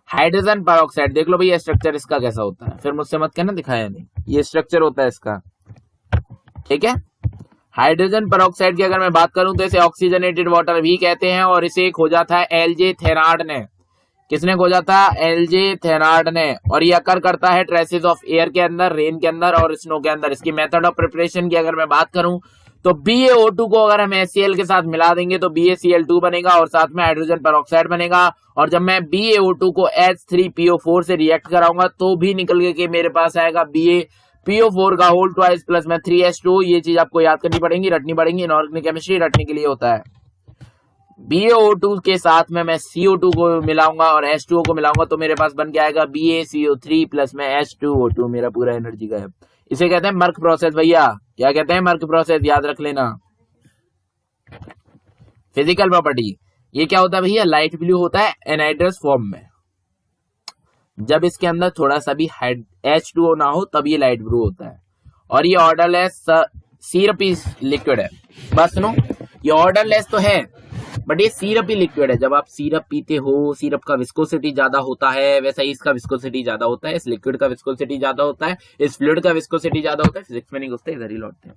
Hydrogen peroxide देख लो भैया, स्ट्रक्चर इसका कैसा होता है, फिर मुझसे मत कहना दिखाया नहीं, ये स्ट्रक्चर होता है इसका, ठीक है। हाइड्रोजन पेरोक्साइड की अगर मैं बात करूं तो इसे ऑक्सीजनेटेड वाटर भी कहते हैं, और इसे खोजा था एलजे थेनार्ड ने। किसने खोजा था, एलजे थेनार्ड ने। और ये अकर करता है ट्रेसेस ऑफ एयर के अंदर, रेन के अंदर और स्नो के अंदर। इसकी मेथड ऑफ प्रिपरेशन की अगर मैं बात करूं तो BaO2 को अगर हम HCl के साथ मिला देंगे तो BaCl2 बनेगा और साथ में हाइड्रोजन पेरोक्साइड बनेगा। और जब मैं BaO2 को H3PO4 से रिएक्ट कराऊंगा तो भी निकल के मेरे पास आएगा BaPO4 का होल ट्वाइस प्लस में 3H2। ये चीज आपको याद करनी पड़ेगी, रटनी पड़ेगी, इनऑर्गेनिक केमिस्ट्री रटने के लिए होता है। BaO2 के साथ में मैं CO2 को मिलाऊंगा और H2O को मिलाऊंगा तो मेरे पास बन के आएगा BaCO3 प्लस में H2O2, मेरा पूरा एनर्जी का है। इसे कहते हैं मर्क प्रोसेस भैया, क्या कहते हैं, मर्क प्रोसेस, याद रख लेना। फिजिकल प्रॉपर्टी, ये क्या होता है भैया, लाइट ब्लू होता है एनहाइड्रस फॉर्म में। जब इसके अंदर थोड़ा सा भी H2O ना हो तब ये लाइट ब्लू होता है। और ये ऑर्डरलेस सिरपी लिक्विड है। बस सुनो, ये ऑर्डरलेस तो है बट ये सिरपी लिक्विड है। जब आप सिरप पीते हो, सिरप का विस्कोसिटी ज्यादा होता है, वैसा ही इसका विस्कोसिटी ज्यादा होता है, इस लिक्विड का विस्कोसिटी ज्यादा होता है, इस फ्लूइड का विस्कोसिटी ज्यादा होता है। फिजिक्स में नहीं घुसते, इधर ही लौटते हैं।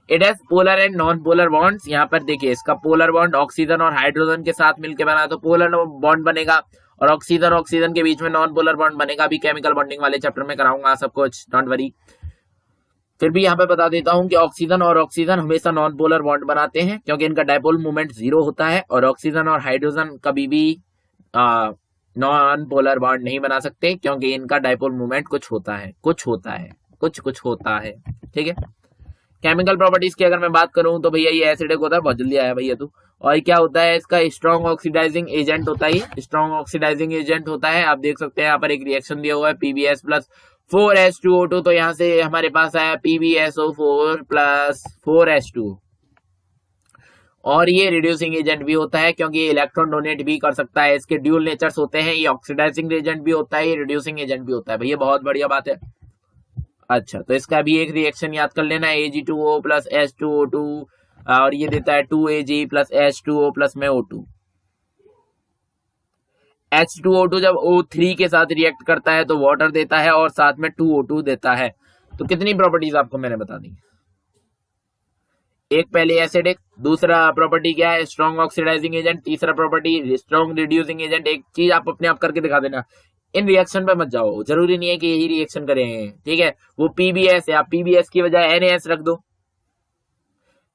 It has polar and non polar bonds. यहाँ पर देखिए, इसका पोलर बॉन्ड ऑक्सीजन और हाइड्रोजन के साथ मिलकर बना तो पोलर बॉन्ड बनेगा, और ऑक्सीजन के बीच में नॉन पोलर बॉन्ड बनेगा। अभी केमिकल बॉन्डिंग वाले चैप्टर में कराऊंगा सब कुछ, डोंट वरी। फिर भी यहाँ पे बता देता हूँ कि ऑक्सीजन और ऑक्सीजन हमेशा नॉन पोलर बॉन्ड बनाते हैं क्योंकि इनका डायपोल मूवमेंट 0 होता है, और ऑक्सीजन और हाइड्रोजन कभी भी नॉन पोलर बॉन्ड नहीं बना सकते क्योंकि इनका डायपोल मूवमेंट कुछ होता है, ठीक है। केमिकल प्रॉपर्टीज की अगर मैं बात करूं तो भैया ये एसिडिक होता है, बहुत जल्दी आया भैया तू। और क्या होता है, इसका स्ट्रॉन्ग ऑक्सीडाइजिंग एजेंट होता है, स्ट्रॉन्ग ऑक्सीडाइजिंग एजेंट होता है। आप देख सकते हैं यहाँ पर एक रिएक्शन दिया हुआ है PbS प्लस 4H2O2, तो यहाँ से हमारे पास आया PbSO4 प्लस 4H2। और ये रिड्यूसिंग एजेंट भी होता है क्योंकि ये इलेक्ट्रॉन डोनेट भी कर सकता है, इसके ड्यूल नेचर्स होते हैं। ये ऑक्सीडाइजिंग एजेंट भी होता है, ये रिड्यूसिंग एजेंट भी होता है। भैया बहुत बढ़िया बात है। अच्छा, तो इसका भी एक रिएक्शन याद कर लेना, Ag2O प्लस H2O2, और ये देता है 2Ag प्लस H2O प्लस में O2। H2O2 जब O3 के साथ रिएक्ट करता है तो वाटर देता है और साथ में 2O2 देता है। तो कितनी प्रॉपर्टीज आपको मैंने बता दी, एक पहले एसिडिक, दूसरा प्रॉपर्टी क्या है, स्ट्रॉन्ग ऑक्सीडाइजिंग एजेंट, तीसरा प्रॉपर्टी स्ट्रॉन्ग रिड्यूसिंग एजेंट। एक चीज आप अपने आप करके दिखा देना, इन रिएक्शन पे मत जाओ, जरूरी नहीं है कि यही रिएक्शन करें, ठीक है। वो PbS है, आप PbS की बजाय NaS रख दो।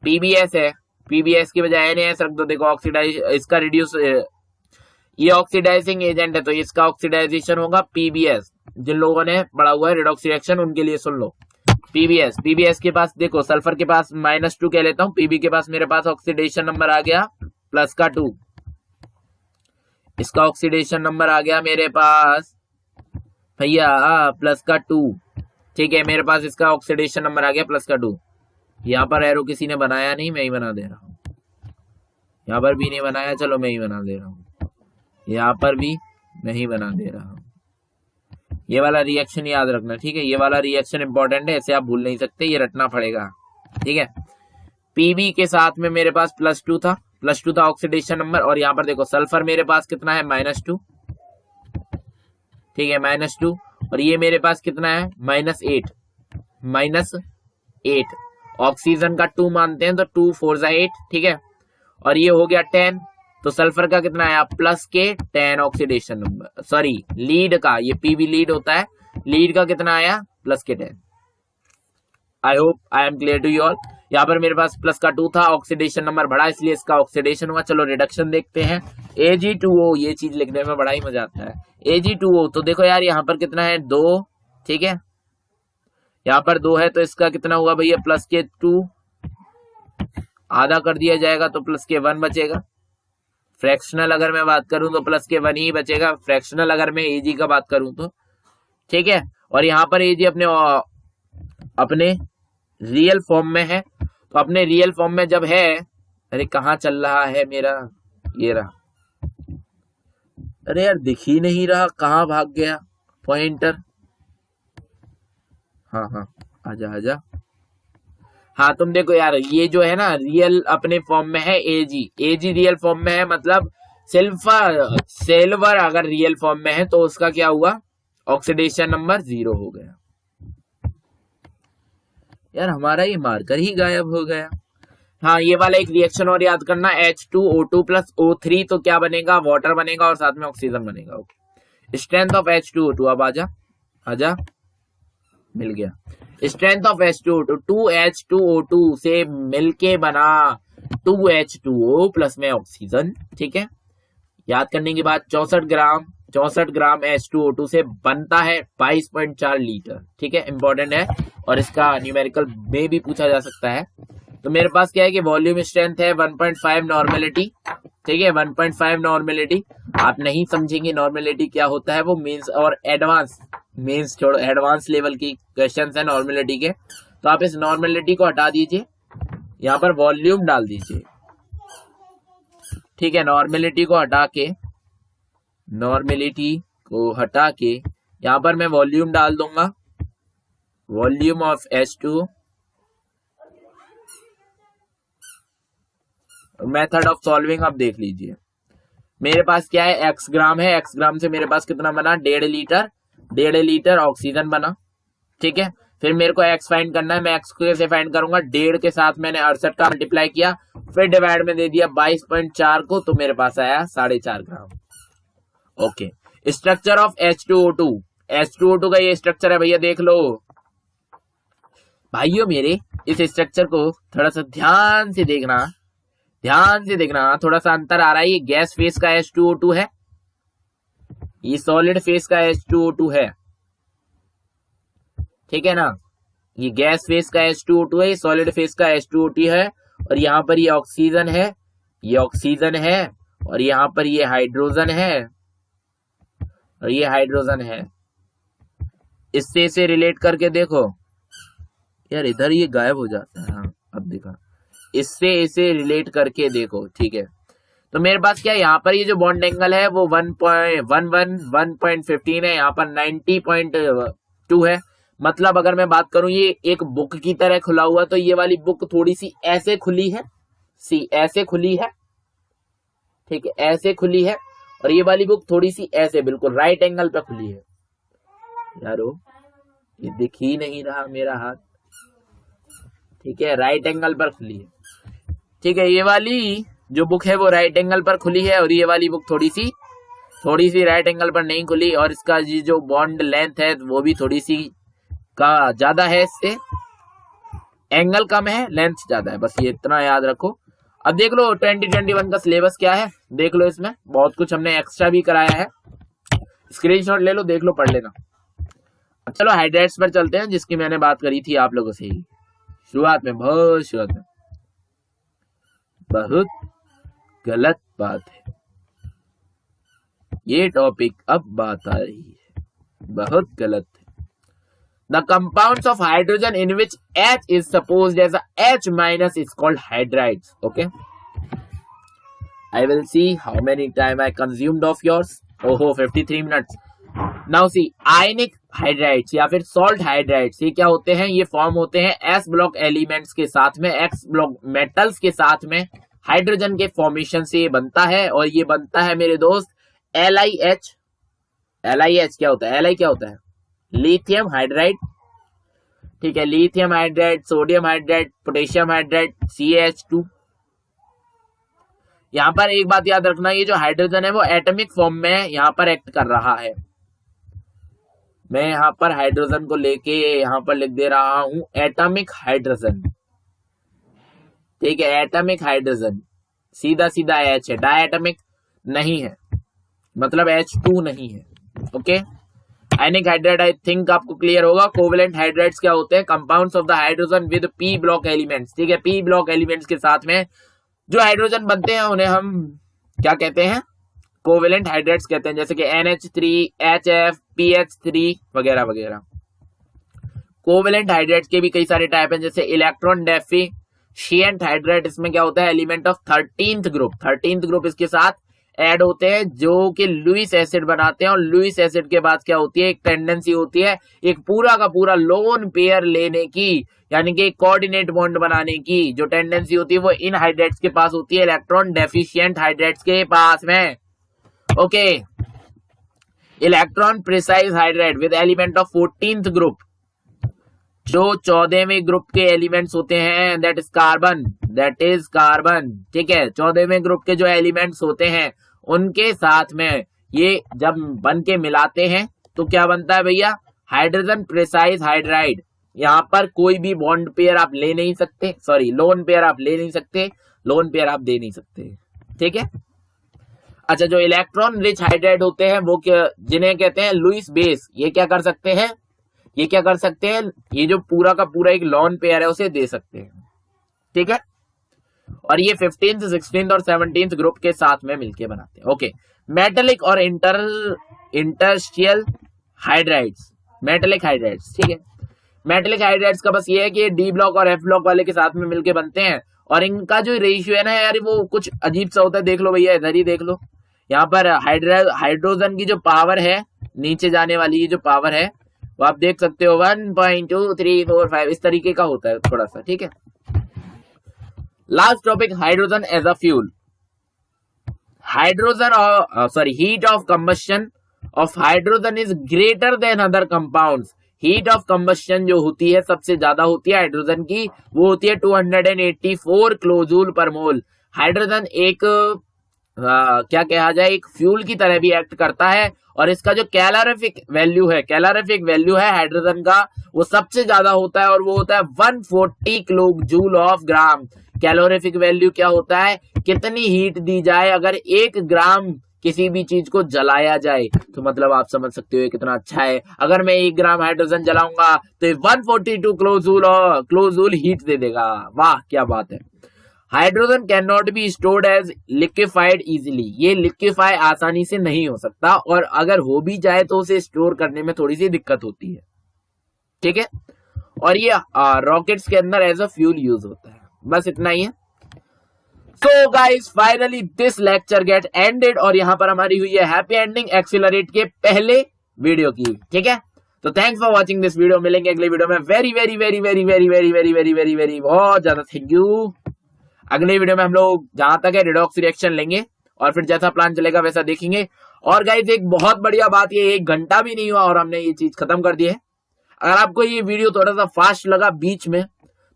PbS है, PbS की बजाय NaS रख दो। देखो ऑक्सीडाइज, इसका रिड्यूस, ये ऑक्सीडाइजिंग एजेंट है तो इसका ऑक्सीडाइजेशन होगा PbS। जिन लोगों ने पढ़ा हुआ है रिडॉक्स रिएक्शन उनके लिए सुन लो, PbS के पास देखो सल्फर के पास -2 कह लेता हूँ, Pb के पास मेरे पास ऑक्सीडेशन नंबर आ गया +2, इसका ऑक्सीडेशन नंबर आ गया मेरे पास भैया +2, ठीक है। मेरे पास इसका ऑक्सीडेशन नंबर आ गया +2। यहाँ पर एरो किसी ने बनाया नहीं, मैं ही बना दे रहा हूँ। यहाँ पर भी नहीं बनाया, चलो मैं ही बना दे रहा हूँ। यहाँ पर भी नहीं बना दे रहा हूँ। ये वाला रिएक्शन याद रखना, ठीक है। ये वाला रिएक्शन इंपॉर्टेंट है, ऐसे आप भूल नहीं सकते, ये रटना पड़ेगा, ठीक है। Pb के साथ में मेरे पास +2 था ऑक्सीडेशन नंबर, और यहाँ पर देखो सल्फर मेरे पास कितना है -2, ठीक है, -2। और ये मेरे पास कितना है -8। ऑक्सीजन का 2 मानते हैं तो 2 4 8, ठीक है। और ये हो गया 10, तो सल्फर का कितना आया +10 ऑक्सीडेशन नंबर, सॉरी लीड का, ये Pb लीड होता है, लीड का कितना आया +10। I hope I am clear to you all. यहाँ पर मेरे पास +2 था, ऑक्सीडेशन नंबर बढ़ा इसलिए इसका ऑक्सीडेशन हुआ। चलो रिडक्शन देखते हैं। Ag2O, ये चीज लिखने में बड़ा ही मजा आता है। Ag2O, तो देखो यार यहाँ पर कितना है 2, ठीक है। यहाँ पर 2 है तो इसका कितना हुआ भैया, प्लस के 2, आधा कर दिया जाएगा तो प्लस के 1 बचेगा। फ्रैक्शनल अगर मैं बात करूं तो प्लस के 1 ही बचेगा, फ्रैक्शनल अगर मैं एजी का बात करूं तो, ठीक है। और यहाँ पर एजी अपने रियल फॉर्म में है, तो अपने रियल फॉर्म में जब है, अरे कहाँ चल रहा है मेरा, ये रहा, अरे यार दिख ही नहीं रहा, कहाँ भाग गया पॉइंटर, हाँ हाँ आजा आजा, हाँ तुम देखो यार, ये जो है ना रियल अपने फॉर्म में है एजी, एजी रियल फॉर्म में है, मतलब सिल्वर अगर रियल फॉर्म में है तो उसका क्या हुआ, ऑक्सीडेशन नंबर 0 हो गया। यार हमारा ये मार्कर ही गायब हो गया। हाँ ये वाला एक रिएक्शन और याद करना, H2O2 प्लस O3 तो क्या बनेगा, वाटर बनेगा और साथ में ऑक्सीजन बनेगा। ओके, स्ट्रेंथ ऑफ H2O2, अब आजा आजा, मिल गया। स्ट्रेंथ ऑफ H2O2, 2H2O2 से मिलके बना 2H2O प्लस में ऑक्सीजन, ठीक है। याद करने की बात, 64 ग्राम H2O2 से बनता है 22.4 लीटर, ठीक है, इंपॉर्टेंट है और इसका न्यूमेरिकल में भी पूछा जा सकता है। तो मेरे पास क्या है कि वॉल्यूम स्ट्रेंथ है 1.5 नॉर्मेलिटी, ठीक है, 1.5 नॉर्मेलिटी। आप नहीं समझेंगे नॉर्मेलिटी क्या होता है, वो मींस और एडवांस, मींस छोड़ो, एडवांस लेवल की क्वेश्चंस है नॉर्मेलिटी के, तो आप इस नॉर्मेलिटी को हटा दीजिए, यहाँ पर वॉल्यूम डाल दीजिए, ठीक है। नॉर्मेलिटी को हटा के यहाँ पर मैं वॉल्यूम डाल दूंगा, volume of H2। Method of solving आप देख लीजिए, मेरे पास क्या है, x ग्राम है, x ग्राम से मेरे पास कितना बना, 1.5 लीटर ऑक्सीजन बना, ठीक है। फिर मेरे को x फाइंड करना है, मैं x को कैसे फाइंड करूंगा, 1.5 के साथ मैंने 68 का मल्टीप्लाई किया, फिर डिवाइड में दे दिया 22.4 को, तो मेरे पास आया 4.5 ग्राम। Okay, structure of H2O2, H2O2 का ये स्ट्रक्चर है भैया, देख लो भाइयों मेरे, इस स्ट्रक्चर को थोड़ा सा ध्यान से देखना, थोड़ा सा अंतर आ रहा है। ये गैस फेस का H2O2 है, ये सॉलिड फेस का H2O2 है, ठीक है ना, ये गैस फेस का H2O2 है, ये सॉलिड फेस का H2O2 है, और यहाँ पर ये ऑक्सीजन है, ये ऑक्सीजन है, और यहाँ पर ये हाइड्रोजन है, और ये हाइड्रोजन है। इससे इसे रिलेट करके देखो यार, इधर ये गायब हो जाता है, हाँ अब देखा, इससे इसे रिलेट करके देखो, ठीक है। तो मेरे पास क्या है, यहाँ पर ये जो बॉन्ड एंगल है वो 1.15 है, यहाँ पर 90.2 है। मतलब अगर मैं बात करूं ये एक बुक की तरह खुला हुआ, तो ये वाली बुक थोड़ी सी ऐसे खुली है, ऐसे खुली है, ठीक है, ऐसे खुली है, और ये वाली बुक थोड़ी सी ऐसे बिल्कुल राइट एंगल पे खुली है। यारो ये दिख ही नहीं रहा मेरा हाथ, ठीक है, राइट एंगल पर खुली है, ठीक है। ये वाली जो बुक है वो राइट एंगल पर खुली है, और ये वाली बुक थोड़ी सी राइट एंगल पर नहीं खुली, और इसका ये जो बॉन्ड लेंथ है वो भी थोड़ी सी का ज्यादा है, इससे एंगल कम है, लेंथ ज्यादा है, बस ये इतना याद रखो। अब देख लो 2021 का सिलेबस क्या है, देख लो, इसमें बहुत कुछ हमने एक्स्ट्रा भी कराया है, स्क्रीनशॉट ले लो, देख लो, पढ़ लेना। चलो हाइड्रेट्स पर चलते हैं, जिसकी मैंने बात करी थी आप लोगों से ही शुरुआत में, बहुत गलत बात है ये टॉपिक, अब बात आ रही है, बहुत गलत है। The compounds of hydrogen in which H is supposed as a H minus is called hydrides. Okay. I will see how many time I consumed of yours. Oh, 53 minutes. Now see, ionic hydrides या फिर salt hydrides, ये क्या होते हैं, ये form होते हैं S block elements के साथ में, X ब्लॉक मेटल्स के साथ में, हाइड्रोजन के फॉर्मेशन से ये बनता है, और ये बनता है मेरे दोस्त LiH। LiH क्या होता है, Li क्या होता है, लिथियम हाइड्राइड, ठीक है, lithium hydride, sodium hydride, potassium hydride, CH2। यहां पर एक बात याद रखना, ये जो हाइड्रोजन है वो एटॉमिक फॉर्म में यहां पर एक्ट कर रहा है। मैं यहां पर हाइड्रोजन को लेके यहां पर लिख दे रहा हूं एटॉमिक हाइड्रोजन, ठीक है, एटॉमिक हाइड्रोजन, सीधा सीधा H है, डायटॉमिक नहीं है, मतलब H2 नहीं है। Okay, ionic hydride I think आपको क्लियर होगा। कोवेलेंट हाइड्राइड्स क्या होते हैं? Compounds of the hydrogen with P block elements, ठीक है। पी ब्लॉक एलिमेंट्स के साथ में जो हाइड्रोजन बनते हैं उन्हें हम क्या कहते हैं? कोवेलेंट हाइड्राइड्स कहते हैं, जैसे कि NH3, HF, PH3 वगैरह वगैरह। कोवेलेंट हाइड्राइड्स के भी कई सारे टाइप हैं, जैसे इलेक्ट्रॉन डेफिशिएंट हाइड्राइड, इसमें क्या होता है? Element of 13th group, 13th group इसके साथ ऐड होते हैं जो कि लुईस एसिड बनाते हैं। और लुईस एसिड के बाद क्या होती है? एक टेंडेंसी होती है एक पूरा का पूरा लोन पेयर लेने की, यानी कि कोऑर्डिनेट बॉन्ड बनाने की जो टेंडेंसी होती है वो इन हाइड्राइड्स के पास होती है, इलेक्ट्रॉन डेफिशिएंट हाइड्राइड्स के पास में। Okay, electron precise hydride with element of 14th group, जो 14वें ग्रुप के एलिमेंट्स होते हैं, दैट इज कार्बन, ठीक है। 14वें ग्रुप के जो एलिमेंट्स होते हैं उनके साथ में ये जब बन के मिलाते हैं तो क्या बनता है भैया? Hydrogen precise hydride. यहाँ पर कोई भी बॉन्ड पेयर आप ले नहीं सकते, सॉरी लोन पेयर आप ले नहीं सकते, लोन पेयर आप दे नहीं सकते, ठीक है। अच्छा, जो इलेक्ट्रॉन रिच हाइड्राइड होते हैं वो जिन्हें कहते हैं लुईस बेस, ये क्या कर सकते हैं? ये क्या कर सकते हैं? ये जो पूरा का पूरा एक लोन पेयर है उसे दे सकते हैं, ठीक है। और ये 15th, 16th और 17th ग्रुप के साथ में मिलके बनाते हैं। ओके, मेटेलिक और इंटरस्टिशियल हाइड्राइड्स, मेटेलिक हाइड्राइड्स, ठीक है। मेटेलिक हाइड्राइड्स का बस ये है कि ये डी ब्लॉक और एफ ब्लॉक वाले के साथ में मिलके बनते हैं, और इनका जो रेशियो है ना यार वो कुछ अजीब सा होता है। देख लो भैया, इधर ही देख लो, यहाँ पर हाइड्रोजन की जो पावर है नीचे जाने वाली, ये जो पावर है वो आप देख सकते हो 1.2345 इस तरीके का होता है थोड़ा सा, ठीक है। Last topic, hydrogen as a fuel. Hydrogen heat of combustion of hydrogen is greater than other compounds. Heat of combustion जो होती है सबसे ज्यादा होती है हाइड्रोजन की, वो होती है 284 किलोजूल पर मोल। हाइड्रोजन एक क्या कहा जाए, एक फ्यूल की तरह भी एक्ट करता है, और इसका जो कैलोरीफिक वैल्यू है हाइड्रोजन का वो सबसे ज्यादा होता है, और वो होता है 140 kilo joule of gram. Calorific value क्या होता है? कितनी हीट दी जाए अगर 1 ग्राम किसी भी चीज को जलाया जाए, तो मतलब आप समझ सकते हो ये कितना अच्छा है। अगर मैं 1 ग्राम हाइड्रोजन जलाऊंगा तो 142 किलो जूल हीट दे देगा। वाह क्या बात है। Hydrogen can not be stored as liquefied easily, ये लिक्विफाई आसानी से नहीं हो सकता, और अगर हो भी जाए तो उसे स्टोर करने में थोड़ी सी दिक्कत होती है, ठीक है। और ये रॉकेट्स के अंदर एज अ फ्यूल यूज होता है। बस इतना ही है। So guys, finally this lecture get ended, और यहाँ पर हमारी हुई है हैप्पी एंडिंग एक्सीलरेट के पहले वीडियो की, ठीक है। तो thanks for watching this video, मिलेंगे अगले वीडियो में। Very very very very very very very very very very बहुत ज्यादा थैंक यू। अगले वीडियो में हम लोग जहां तक है रिडॉक्स रिएक्शन लेंगे, और फिर जैसा प्लान चलेगा वैसा देखेंगे। और गाइस एक बहुत बढ़िया बात, ये 1 घंटा भी नहीं हुआ और हमने ये चीज खत्म कर दी है। अगर आपको ये वीडियो थोड़ा सा फास्ट लगा बीच में,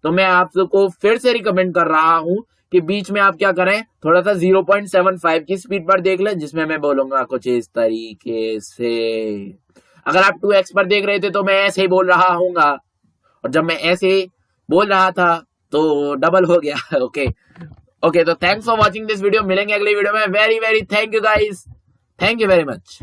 तो मैं आपको फिर से रिकमेंड कर रहा हूं कि बीच में आप क्या करें, थोड़ा सा 0.75 की स्पीड पर देख लें, जिसमें मैं बोलूंगा कुछ इस तरीके से। अगर आप 2x पर देख रहे थे तो मैं ऐसे ही बोल रहा हूँगा, और जब मैं ऐसे बोल रहा था तो डबल हो गया। ओके, तो thanks for watching this video, मिलेंगे अगले वीडियो में। Very very thank you guys, thank you very much.